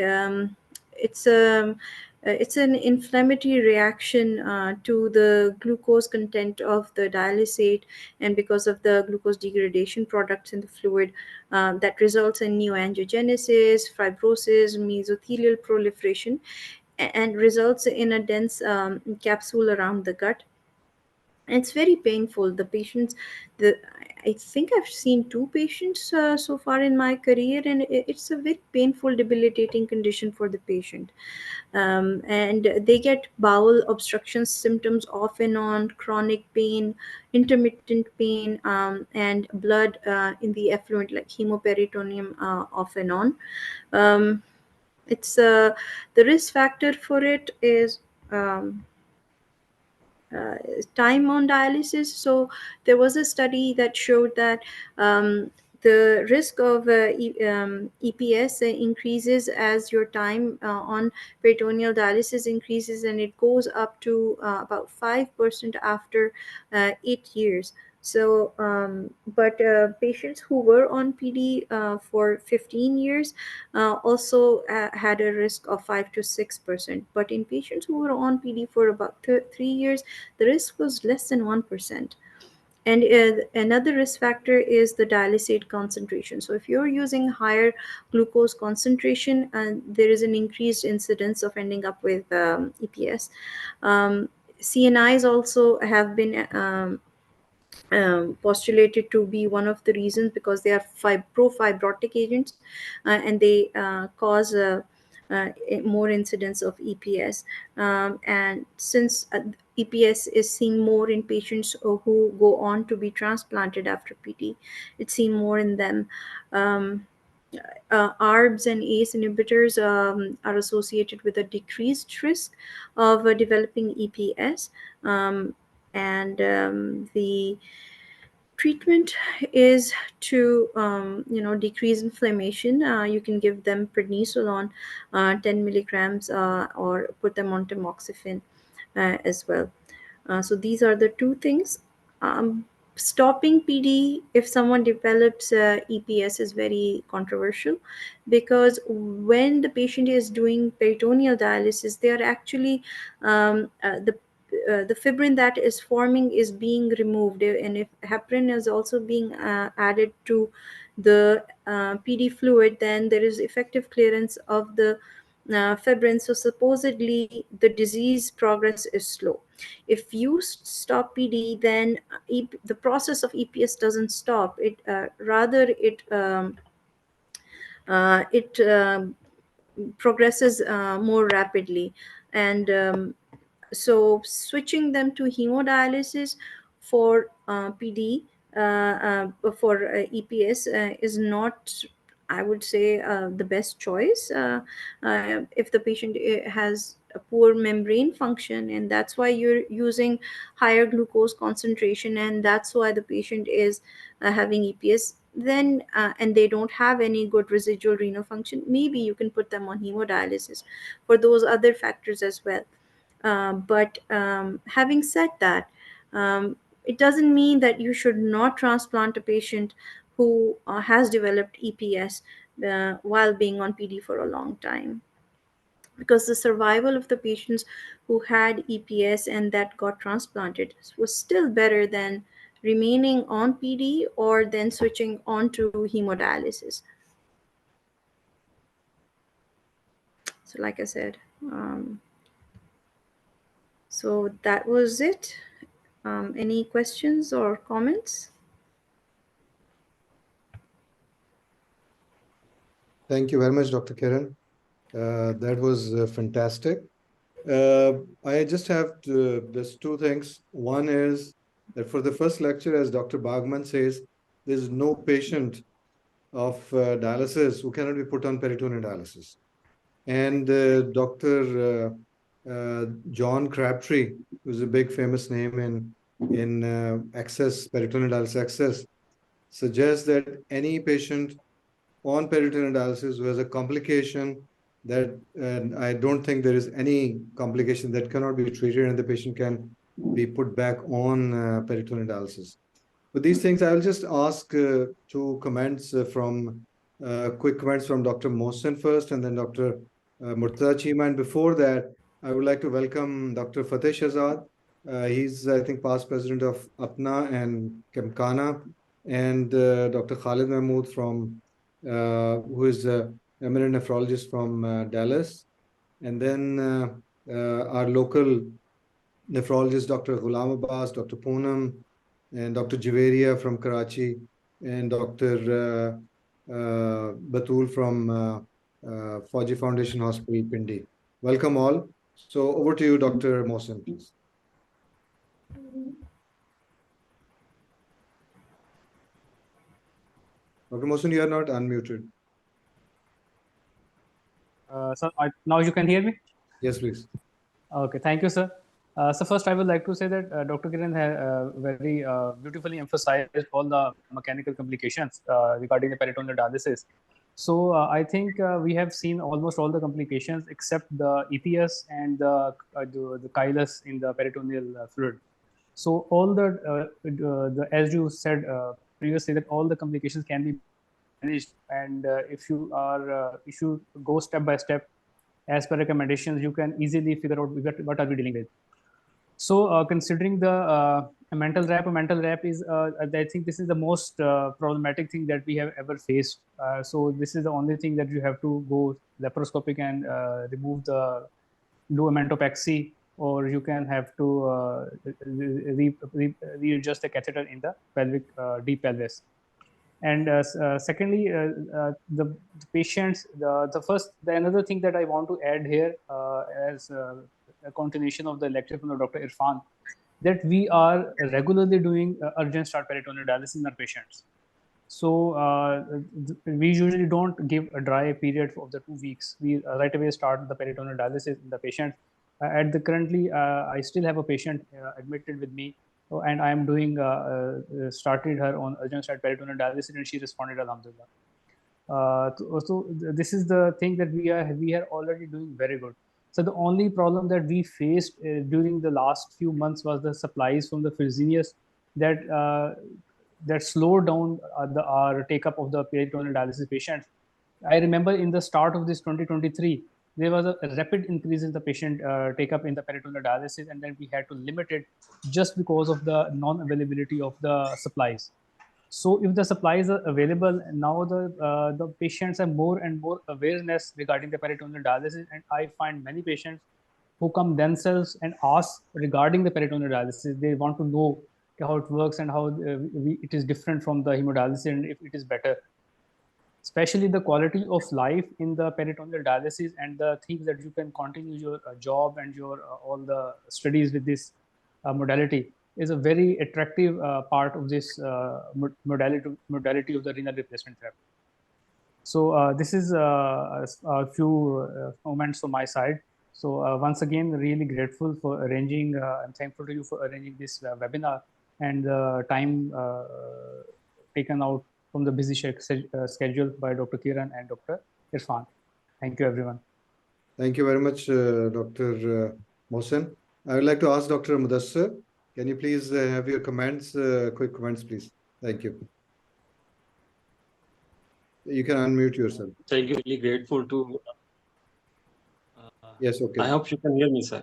um, it's a it's an inflammatory reaction to the glucose content of the dialysate, and because of the glucose degradation products in the fluid, that results in neoangiogenesis, fibrosis, mesothelial proliferation, and results in a dense capsule around the gut. It's very painful. The patients, I think I've seen two patients so far in my career, and it's a very painful, debilitating condition for the patient. And they get bowel obstruction symptoms off and on, chronic pain, intermittent pain, and blood in the effluent, like hemoperitoneum, off and on. Um, it's The risk factor for it is uh, time on dialysis. So there was a study that showed that the risk of EPS increases as your time on peritoneal dialysis increases, and it goes up to about 5% after 8 years. So, but patients who were on PD for 15 years also had a risk of 5 to 6%. But in patients who were on PD for about 3 years, the risk was less than 1%. And another risk factor is the dialysate concentration. So if you're using higher glucose concentration, there is an increased incidence of ending up with EPS. CNIs also have been postulated to be one of the reasons, because they are pro-fibrotic agents, and they cause more incidence of EPS. And since EPS is seen more in patients who go on to be transplanted after PT, it's seen more in them. Um, ARBs and ACE inhibitors are associated with a decreased risk of developing EPS. And the treatment is to decrease inflammation. You can give them prednisolone, 10 milligrams, or put them on tamoxifen as well. So these are the two things. um, Stopping PD if someone develops EPS is very controversial, because when the patient is doing peritoneal dialysis, they are actually the fibrin that is forming is being removed, and if heparin is also being added to the PD fluid, then there is effective clearance of the fibrin. So supposedly the disease progress is slow. If you stop PD, then the process of EPS doesn't stop. It rather it progresses more rapidly. And so switching them to hemodialysis for PD, for EPS, is not, I would say, the best choice if the patient has a poor membrane function, and that's why you're using higher glucose concentration, and that's why the patient is having EPS. Then and they don't have any good residual renal function, maybe you can put them on hemodialysis for those other factors as well. But having said that, it doesn't mean that you should not transplant a patient who has developed EPS while being on PD for a long time, because the survival of the patients who had EPS and that got transplanted was still better than remaining on PD or then switching on to hemodialysis. So, like I said, so that was it. Any questions or comments? Thank you very much, Dr. Kiran. That was fantastic. I just have there's two things. One is that for the first lecture, as Dr. Bagman says, there's no patient of dialysis who cannot be put on peritoneal dialysis. And Dr. John Crabtree, who's a big famous name in access, peritoneal dialysis access, suggests that any patient on peritoneal dialysis who has a complication that, and I don't think there is any complication that cannot be treated and the patient can be put back on peritoneal dialysis. But these things, I'll just ask two comments from quick comments from Dr. Mohsen first, and then Dr. Murtaza Cheema. And before that, I would like to welcome Dr. Fateh Shahzad. He's, I think, past president of APNA and Kemkana, and Dr. Khalid Mahmood from, who is an eminent nephrologist from Dallas. And then our local nephrologist Dr. Ghulam Abbas, Dr. Poonam, and Dr. Javeria from Karachi, and Dr. Batul from Fauji Foundation Hospital, Pindi. Welcome all. So over to you, Dr. Mohsen, please. Dr. Mohsen, you are not unmuted. So now you can hear me? Yes, please. Okay, thank you, sir. So first, I would like to say that Dr. Kiran has very beautifully emphasized all the mechanical complications regarding the peritoneal dialysis. So I think we have seen almost all the complications except the EPS and the chylus in the peritoneal fluid. So all the as you said previously, that all the complications can be managed, and if you go step by step as per recommendations, you can easily figure out what are we dealing with. So considering the a mental rap is, I think this is the most problematic thing that we have ever faced. So this is the only thing that you have to go laparoscopic and remove the do amentopexy, or you can have to readjust the catheter in the pelvic deep pelvis. And secondly, the patients, the another thing that I want to add here as a continuation of the lecture from Dr. Irfan, that we are regularly doing urgent start peritoneal dialysis in our patients. So we usually don't give a dry period of the 2 weeks. We right away start the peritoneal dialysis in the patient. At the currently, I still have a patient admitted with me, and I am doing started her on urgent start peritoneal dialysis, and she responded, alhamdulillah. So this is the thing that we are already doing very good. So the only problem that we faced during the last few months was the supplies from the Fresenius that slowed down our take up of the peritoneal dialysis patients. I remember in the start of this 2023, there was a rapid increase in the patient take up in the peritoneal dialysis, and then we had to limit it just because of the non-availability of the supplies. So if the supplies are available now, the patients have more and more awareness regarding the peritoneal dialysis, and I find many patients who come themselves and ask regarding the peritoneal dialysis. They want to know how it works and how it is different from the hemodialysis and if it is better. Especially the quality of life in the peritoneal dialysis and the things that you can continue your job and your all the studies with this modality is a very attractive part of this modality of the renal replacement therapy. So this is a few comments from my side. So once again, really grateful for arranging. I'm thankful to you for arranging this webinar and the time taken out from the busy schedule by Dr. Kiran and Dr. Irfan. Thank you, everyone. Thank you very much, Dr. Mohsen. I would like to ask Dr. Mudassir, can you please have your comments, quick comments, please? Thank you. You can unmute yourself. Thank you. Really grateful to. Yes, okay. I hope you can hear me, sir.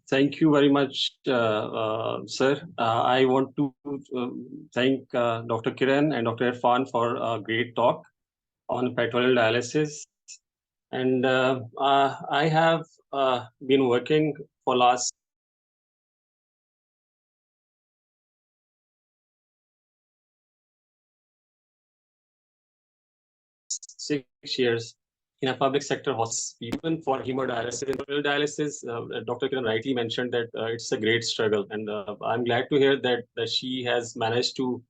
Thank you very much, sir. I want to thank Dr. Kiran and Dr. Irfan for a great talk on peritoneal dialysis. And I have been working for last six years in a public sector hospital, even for hemodialysis. Peritoneal dialysis, Dr. Kiran rightly mentioned that it's a great struggle, and I'm glad to hear that she has managed to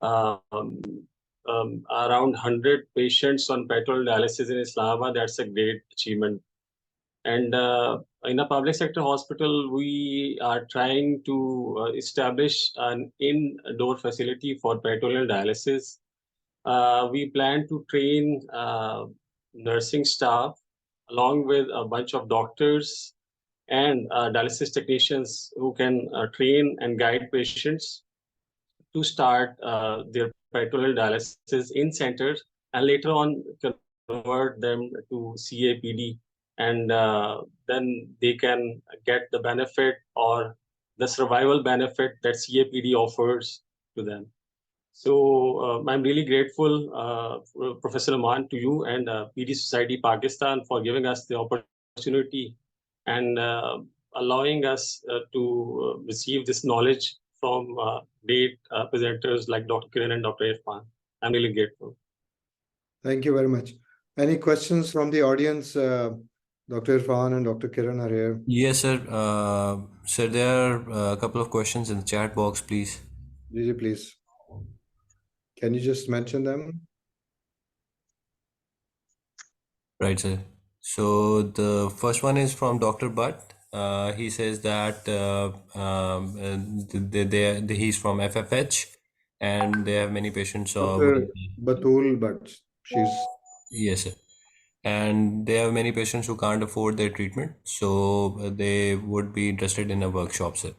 around 100 patients on peritoneal dialysis in Islamabad. That's a great achievement. And in a public sector hospital, we are trying to establish an indoor facility for peritoneal dialysis. We plan to train nursing staff along with a bunch of doctors and dialysis technicians who can train and guide patients to start their peritoneal dialysis in centers and later on convert them to CAPD, and then they can get the benefit or the survival benefit that CAPD offers to them. So I'm really grateful, Professor Aman, to you and PD Society Pakistan for giving us the opportunity. And allowing us to receive this knowledge from great presenters like Dr. Kiran and Dr. Irfan. I'm really grateful. Thank you very much. Any questions from the audience? Dr. Irfan and Dr. Kiran are here. Yes, sir. Sir, there are a couple of questions in the chat box, please. Gigi, please. Can you just mention them? Right, sir. So the first one is from Dr. Butt. He says that he's from FFH and they have many patients Dr. Batul, but she's... Yes, sir. And they have many patients who can't afford their treatment, so they would be interested in a workshop, sir.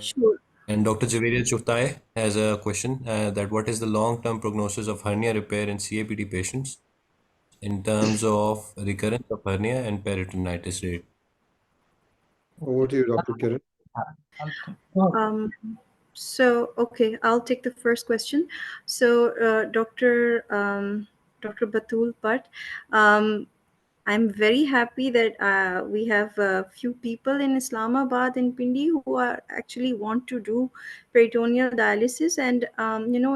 Sure. And Dr. Javeria Chuftai has a question that what is the long-term prognosis of hernia repair in CAPD patients in terms of recurrence of hernia and peritonitis rate? Over to you, Dr. Kiran. Okay, I'll take the first question. So, Dr. Batul Bhatt, I'm very happy that we have a few people in Islamabad and Pindi who are actually want to do peritoneal dialysis, and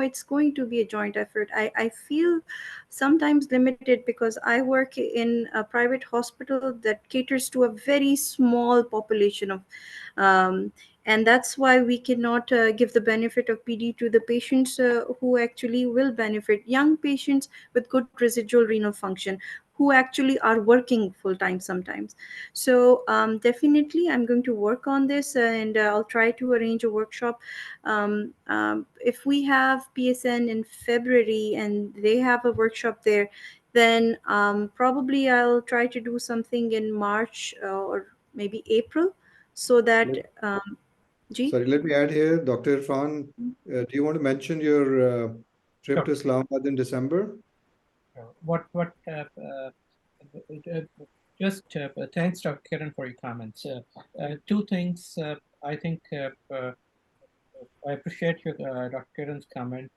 it's going to be a joint effort. I feel sometimes limited because I work in a private hospital that caters to a very small population of and that's why we cannot give the benefit of PD to the patients who actually will benefit, young patients with good residual renal function who actually are working full time sometimes. So definitely I'm going to work on this and I'll try to arrange a workshop. If we have PSN in February and they have a workshop there, then probably I'll try to do something in March or maybe April, so that Sorry, let me add here, Dr. Irfan, do you want to mention your trip to Islamabad in December? Thanks, Dr. Kiran, for your comments. Two things. I think I appreciate your Dr. Kiran's comment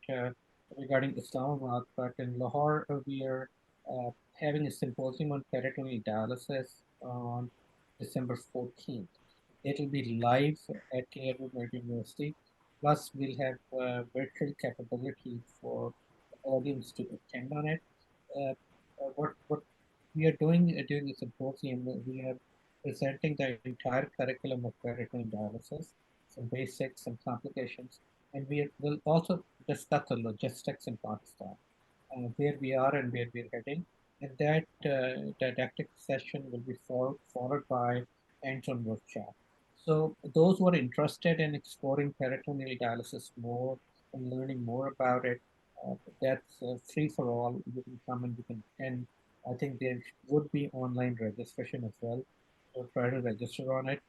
regarding Islamabad, but in Lahore we are having a symposium on peritoneal dialysis on December 14th. It'll be live at Clearwood University. Plus, we'll have virtual capability for the audience to attend on it. What we are doing during the symposium, we are presenting the entire curriculum of peritoneal dialysis, some basics, some complications, and will also discuss the logistics in Pakistan, where we are and where we're heading. And that didactic session will be followed by hands-on workshop. So those who are interested in exploring peritoneal dialysis more and learning more about it, that's free for all. You can come and you can attend. I think there would be online registration as well. So try to register on it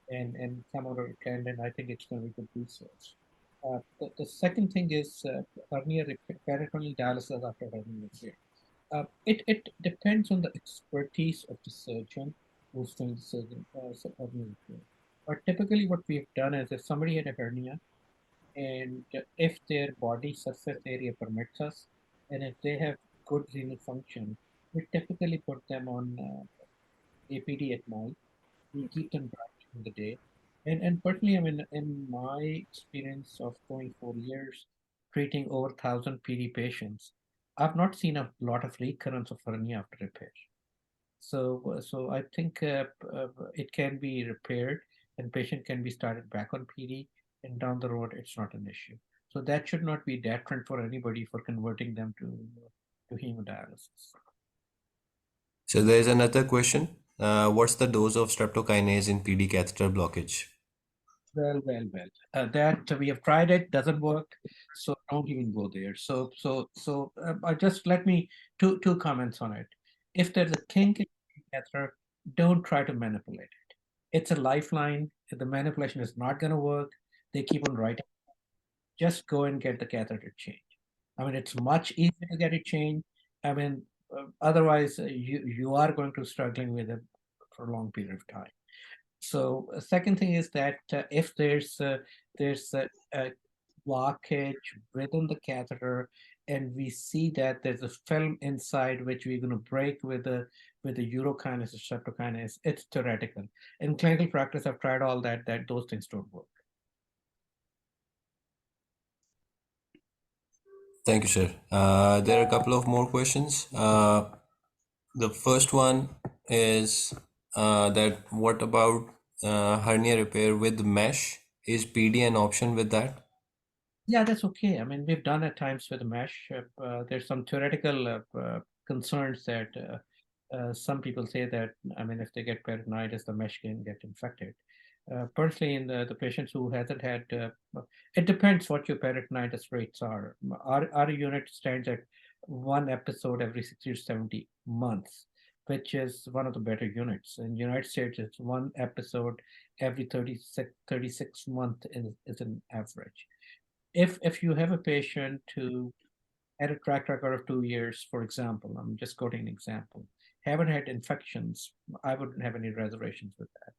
and come out and attend, and I think it's going to be good research. The second thing is peritoneal dialysis after hernia repair. It depends on the expertise of the surgeon who's doing the hernia repair. But typically what we've done is if somebody had a hernia, and if their body surface area permits us, and if they have good renal function, we typically put them on APD at night. We keep them dry during the day. And personally, I mean, in my experience of 24 years treating over 1,000 PD patients, I've not seen a lot of recurrence of hernia after repair. So I think it can be repaired and patient can be started back on PD, and down the road it's not an issue. So that should not be deterrent for anybody for converting them to hemodialysis. So there is another question. What's the dose of streptokinase in PD catheter blockage? Well. That we have tried it, doesn't work, so don't even go there. So just let me two comments on it. If there's a kink in the catheter, don't try to manipulate it. It's a lifeline. If the manipulation is not going to work, they keep on writing. Just go and get the catheter changed. I mean, it's much easier to get it changed. I mean, otherwise you are going to struggling with it for a long period of time. So second thing is that if there's a blockage within the catheter, and we see that there's a film inside which we're going to break with a with the urokinase, streptokinase, it's theoretical. In clinical practice, I've tried all that those things don't work. Thank you, sir. There are a couple of more questions. The first one is that what about hernia repair with mesh? Is PD an option with that? Yeah, that's okay. I mean, we've done at times with mesh. There's some theoretical concerns that some people say that, I mean, if they get peritonitis, the mesh can get infected. Personally, in the patients who hasn't had, it depends what your peritonitis rates are. Our unit stands at 1 episode every 60 to 70 months, which is one of the better units. In the United States, it's 1 episode every 36 months is an average. If you have a patient who had a track record of 2 years, for example, I'm just quoting an example, haven't had infections, I wouldn't have any reservations with that.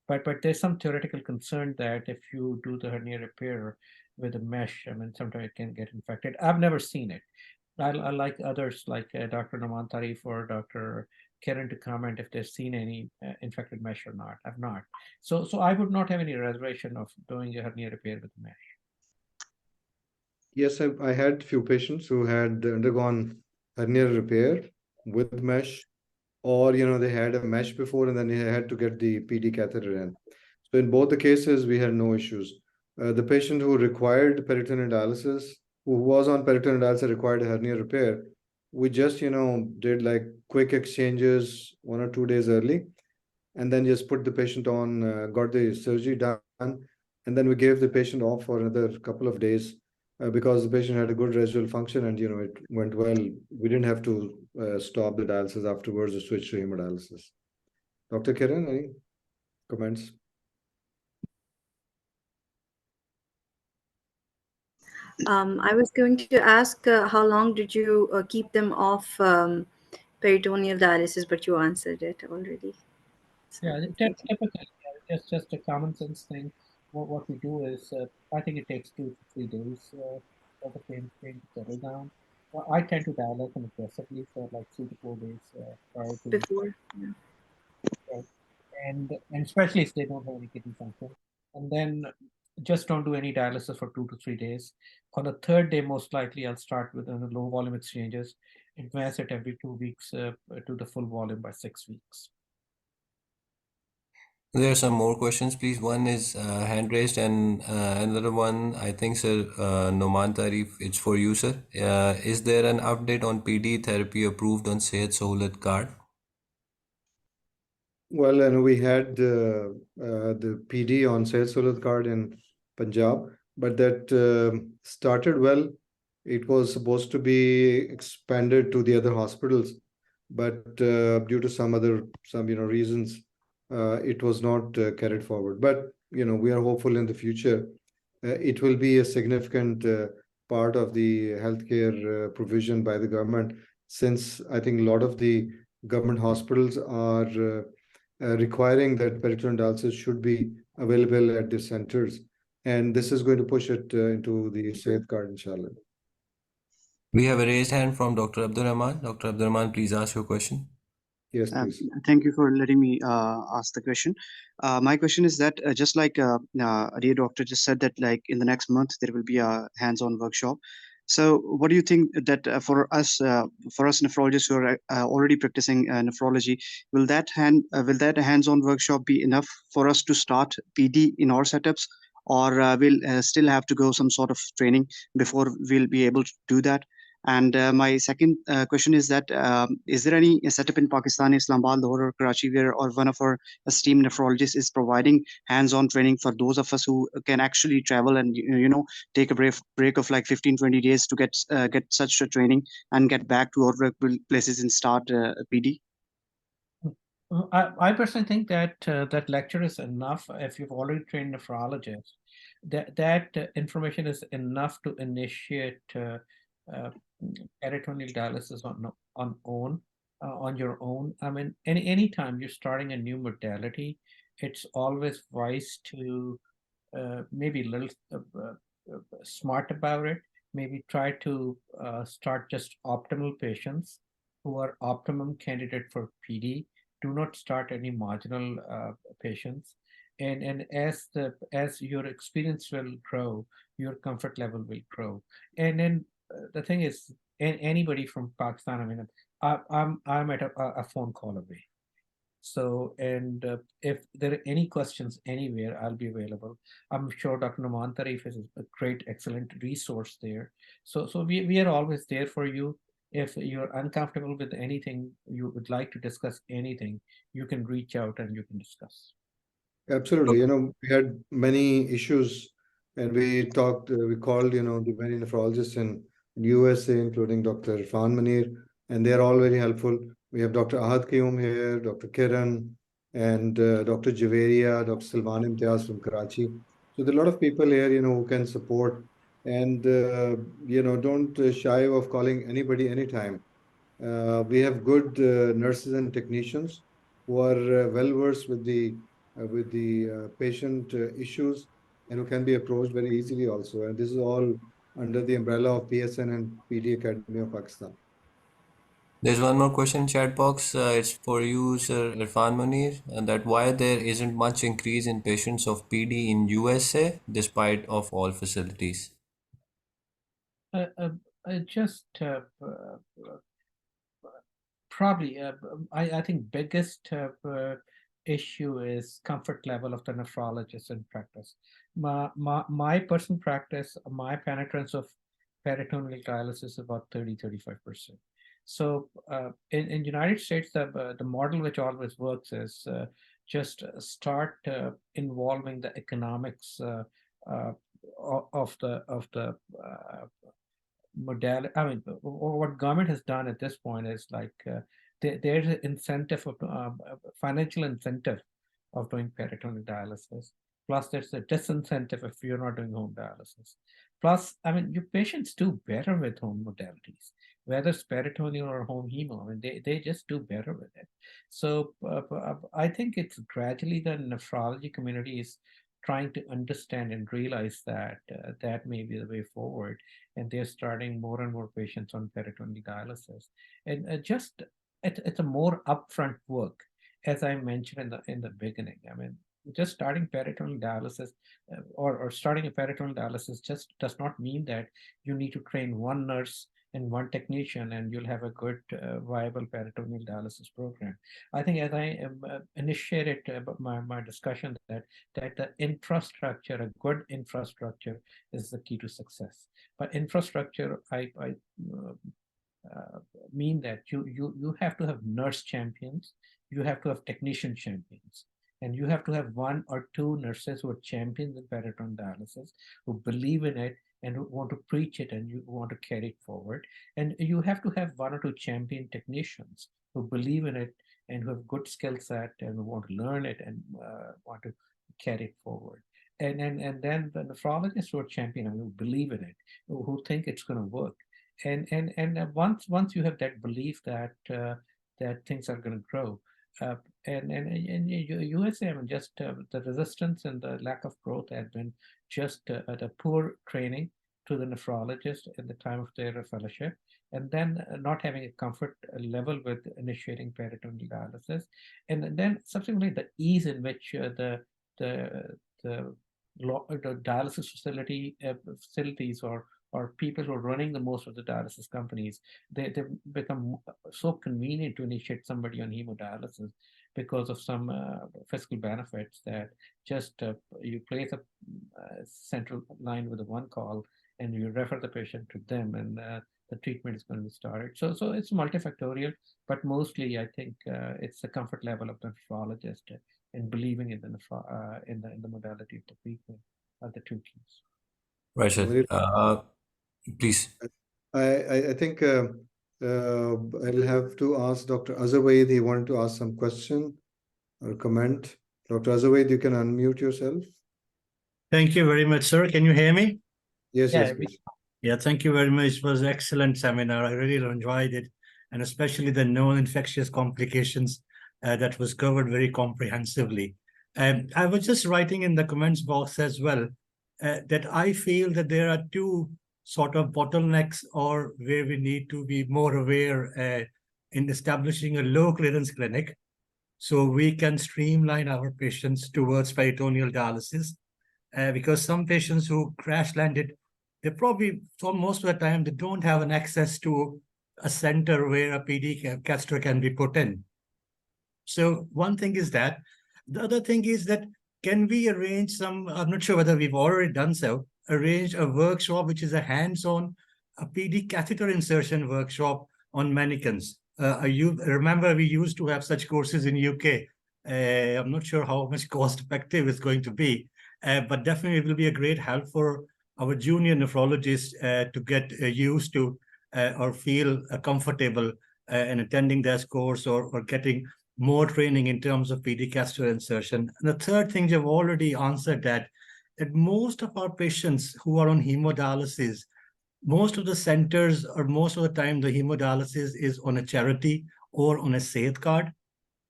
But there's some theoretical concern that if you do the hernia repair with a mesh, I mean, sometimes it can get infected. I've never seen it. I like others, like Dr. Naman or Dr. Kiran, to comment if they've seen any infected mesh or not. I've not. So I would not have any reservation of doing a hernia repair with a mesh. Yes, I had few patients who had undergone hernia repair with mesh, or they had a mesh before and then they had to get the PD catheter in. So in both the cases, we had no issues. The patient who required peritoneal dialysis, who was on peritoneal dialysis, required a hernia repair. We just did like quick exchanges 1 or 2 days early, and then just put the patient on, got the surgery done, and then we gave the patient off for another couple of days because the patient had a good residual function and it went well. We didn't have to stop the dialysis afterwards or switch to hemodialysis. Dr. Kiran, any comments? I was going to ask how long did you keep them off peritoneal dialysis, but you answered it already. So, Yeah, thank you. typically, just a common sense thing. What we do is, I think it takes 2 to 3 days for the pain to settle down. Well, I tend to dial them aggressively for like 3 to 4 days prior to, Before. Yeah. and especially if they don't have any kidney function, and then just don't do any dialysis for 2 to 3 days. On the third day, most likely, I'll start with low volume exchanges, advance it every 2 weeks to the full volume by 6 weeks. There are some more questions, please. One is hand raised, and another one, I think, sir, Noman Tarif, it's for you, sir. Is there an update on PD therapy approved on Sehat Sahulat card? Well, and we had the PD on Sehat Sahulat card in Punjab, but that started well. It was supposed to be expanded to the other hospitals, but due to some reasons, it was not carried forward. But we are hopeful in the future. It will be a significant part of the healthcare provision by the government, since I think a lot of the government hospitals are requiring that peritoneal dialysis should be available at the centers, and this is going to push it into the Sehat card, inshallah. We have a raised hand from Dr. Abdurrahman. Dr. Abdurrahman, please ask your question. Yes, please. Thank you for letting me ask the question. My question is that just like dear doctor just said that like in the next month there will be a hands-on workshop. So what do you think that for us nephrologists who are already practicing nephrology, will that hands-on workshop be enough for us to start PD in our setups, or we'll still have to go some sort of training before we'll be able to do that? And my second question is that is there any setup in Pakistan, Islamabad, Lahore, or Karachi, where or one of our esteemed nephrologists is providing hands-on training for those of us who can actually travel and take a break of like 15-20 days to get such a training and get back to our workplaces and start PD? I personally think that that lecture is enough if you've already trained nephrologists. That information is enough to initiate peritoneal dialysis on your own. I mean, any time you're starting a new modality, it's always wise to maybe a little smart about it. Maybe try to start just optimal patients who are optimum candidate for PD. Do not start any marginal patients. And as your experience will grow, your comfort level will grow. And then the thing is, anybody from Pakistan, I mean, I'm at a phone call away. So, and if there are any questions anywhere, I'll be available. I'm sure Dr. Nov'23 is a great, excellent resource there. So we are always there for you. If you're uncomfortable with anything, you would like to discuss anything, you can reach out and you can discuss. Absolutely. We had many issues and we talked, we called, the many nephrologists in USA, including Dr. Irfan Manir, and they're all very helpful. We have Dr. Ahad Qiyum here, Dr. Kiran, and Dr. Javeria, Dr. Salman Imtiaz from Karachi. So there are a lot of people here, who can support and, don't shy of calling anybody anytime. We have good nurses and technicians who are well versed with the patient issues and who can be approached very easily also. And this is all under the umbrella of PSN and PD Academy of Pakistan. There's one more question in chat box. It's for you, Sir Irfan Munir, and that why there isn't much increase in patients of PD in USA despite of all facilities. Just probably, I think biggest issue is comfort level of the nephrologist in practice. My personal practice, my penetrance of peritoneal dialysis is about 30-35%. So in United States, the model which always works is just start involving the economics of the modality. I mean, what government has done at this point is like there's an incentive of financial incentive of doing peritoneal dialysis. Plus, there's a disincentive if you're not doing home dialysis. Plus, I mean, your patients do better with home modalities, whether it's peritoneal or home hemo. I mean, they just do better with it. So I think it's gradually the nephrology community is trying to understand and realize that that may be the way forward, and they're starting more and more patients on peritoneal dialysis. And it's a more upfront work, as I mentioned in the beginning. I mean, just starting peritoneal dialysis or starting a peritoneal dialysis just does not mean that you need to train one nurse and one technician and you'll have a good viable peritoneal dialysis program. I think as I initiated my discussion that the infrastructure, a good infrastructure is the key to success. But infrastructure, I mean that you have to have nurse champions, you have to have technician champions, and you have to have one or two nurses who are champions in peritoneal dialysis, who believe in it and who want to preach it and you want to carry it forward. And you have to have one or two champion technicians who believe in it and who have good skill set and want to learn it and want to carry it forward. And then the nephrologists who are champion and who believe in it, who think it's going to work. And once you have that belief that that things are going to grow, and in USA, I mean, just the resistance and the lack of growth has been just the poor training to the nephrologist at the time of their fellowship, and then not having a comfort level with initiating peritoneal dialysis, and then subsequently the ease in which the dialysis facilities or people who are running the most of the dialysis companies, they've become so convenient to initiate somebody on hemodialysis because of some fiscal benefits that just you place a central line with a one call and you refer the patient to them and the treatment is going to be started. So it's multifactorial, but mostly I think it's the comfort level of the nephrologist and believing in the modality of the treatment are the two keys. Right, sir. Please. I think I'll have to ask Dr. Azawaid. He wanted to ask some question or comment. Dr. Azawaid, you can unmute yourself. Thank you very much, sir. Can you hear me? Yes, yes, please. Yeah, thank you very much. It was an excellent seminar. I really enjoyed it, and especially the non-infectious complications that was covered very comprehensively. I was just writing in the comments box as well that I feel that there are two sort of bottlenecks or where we need to be more aware in establishing a low clearance clinic so we can streamline our patients towards peritoneal dialysis. Because some patients who crash landed, they probably, so most of the time, they don't have an access to a center where a PD catheter can be put in. So one thing is that. The other thing is that can we arrange some, I'm not sure whether we've already done so, arrange a workshop which is a hands-on a PD catheter insertion workshop on mannequins. You remember we used to have such courses in UK. I'm not sure how much cost effective it's going to be, but definitely it will be a great help for our junior nephrologists to get used to or feel comfortable in attending this course or getting more training in terms of PD catheter insertion. And the third thing you've already answered that most of our patients who are on hemodialysis, most of the centers or most of the time the hemodialysis is on a charity or on a Sehat card.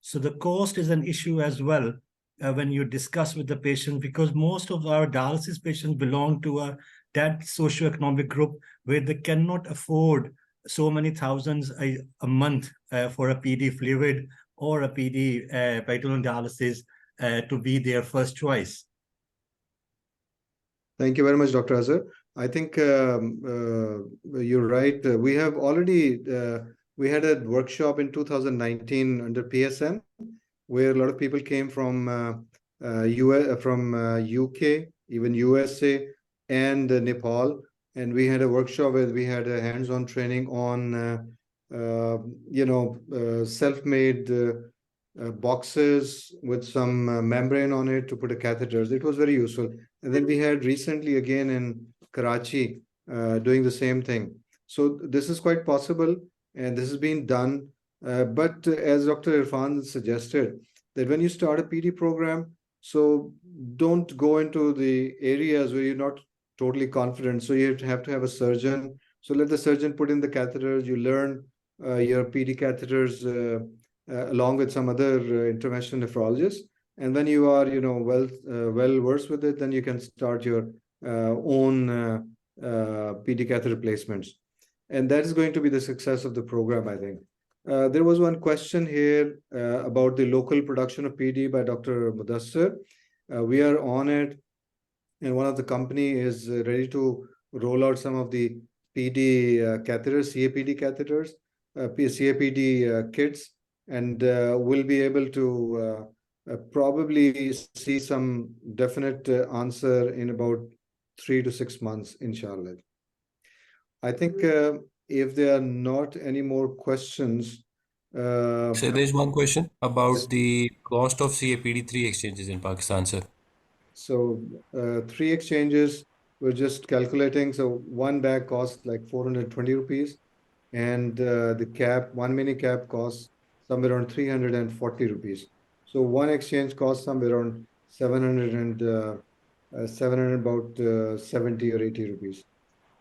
So the cost is an issue as well when you discuss with the patient, because most of our dialysis patients belong to that socioeconomic group where they cannot afford so many thousands a month for a PD fluid or a PD peritoneal dialysis to be their first choice. Thank you very much, Dr. Azhar. I think you're right. We have already, we had a workshop in 2019 under PSM, where a lot of people came from UK, even USA, and Nepal. And we had a workshop where we had a hands-on training on, self-made boxes with some membrane on it to put a catheters. It was very useful. And then we had recently again in Karachi doing the same thing. So this is quite possible, and this is being done. But as Dr. Irfan suggested, that when you start a PD program, so don't go into the areas where you're not totally confident. So you have to have a surgeon. So let the surgeon put in the catheters. You learn your PD catheters along with some other interventional nephrologists. And when you are, well versed with it, then you can start your own PD catheter placements. And that is going to be the success of the program, I think. There was one question here about the local production of PD by Dr. Mudassir. We are on it, and one of the company is ready to roll out some of the PD catheters, CAPD catheters, CAPD kits, and we'll be able to probably see some definite answer in about 3 to 6 months, inshallah. I think if there are not any more questions. So there's one question about the cost of CAPD3 exchanges in Pakistan, sir. So 3 exchanges, we're just calculating. So one bag costs like 420 rupees, and the cap, one mini cap costs somewhere around 340 rupees. So one exchange costs somewhere around 700 about 70 or 80 rupees.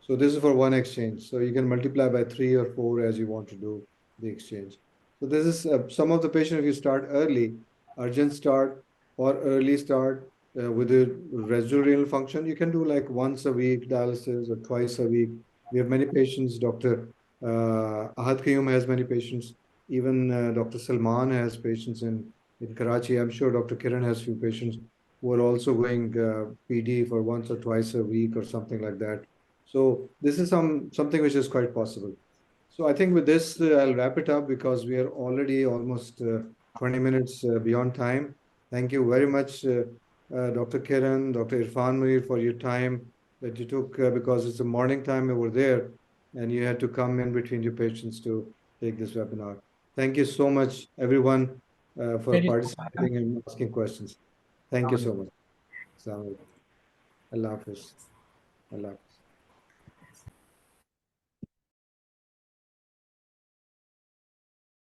So this is for one exchange. So you can multiply by 3 or 4 as you want to do the exchange. So this is some of the patients, if you start early, urgent start or early start with a residual renal function, you can do like once a week dialysis or twice a week. We have many patients. Dr. Ahad Qayyum has many patients. Even Dr. Salman has patients in Karachi. I'm sure Dr. Kiran has few patients who are also going PD for once or twice a week or something like that. So this is something which is quite possible. So I think with this, I'll wrap it up because we are already almost 20 minutes beyond time. Thank you very much, Dr. Kiran, Dr. Irfan Munir, for your time that you took because it's a morning time over there and you had to come in between your patients to take this webinar. Thank you so much, everyone, for participating and asking questions. Thank you so much. Allah Hafiz. Allah Hafiz.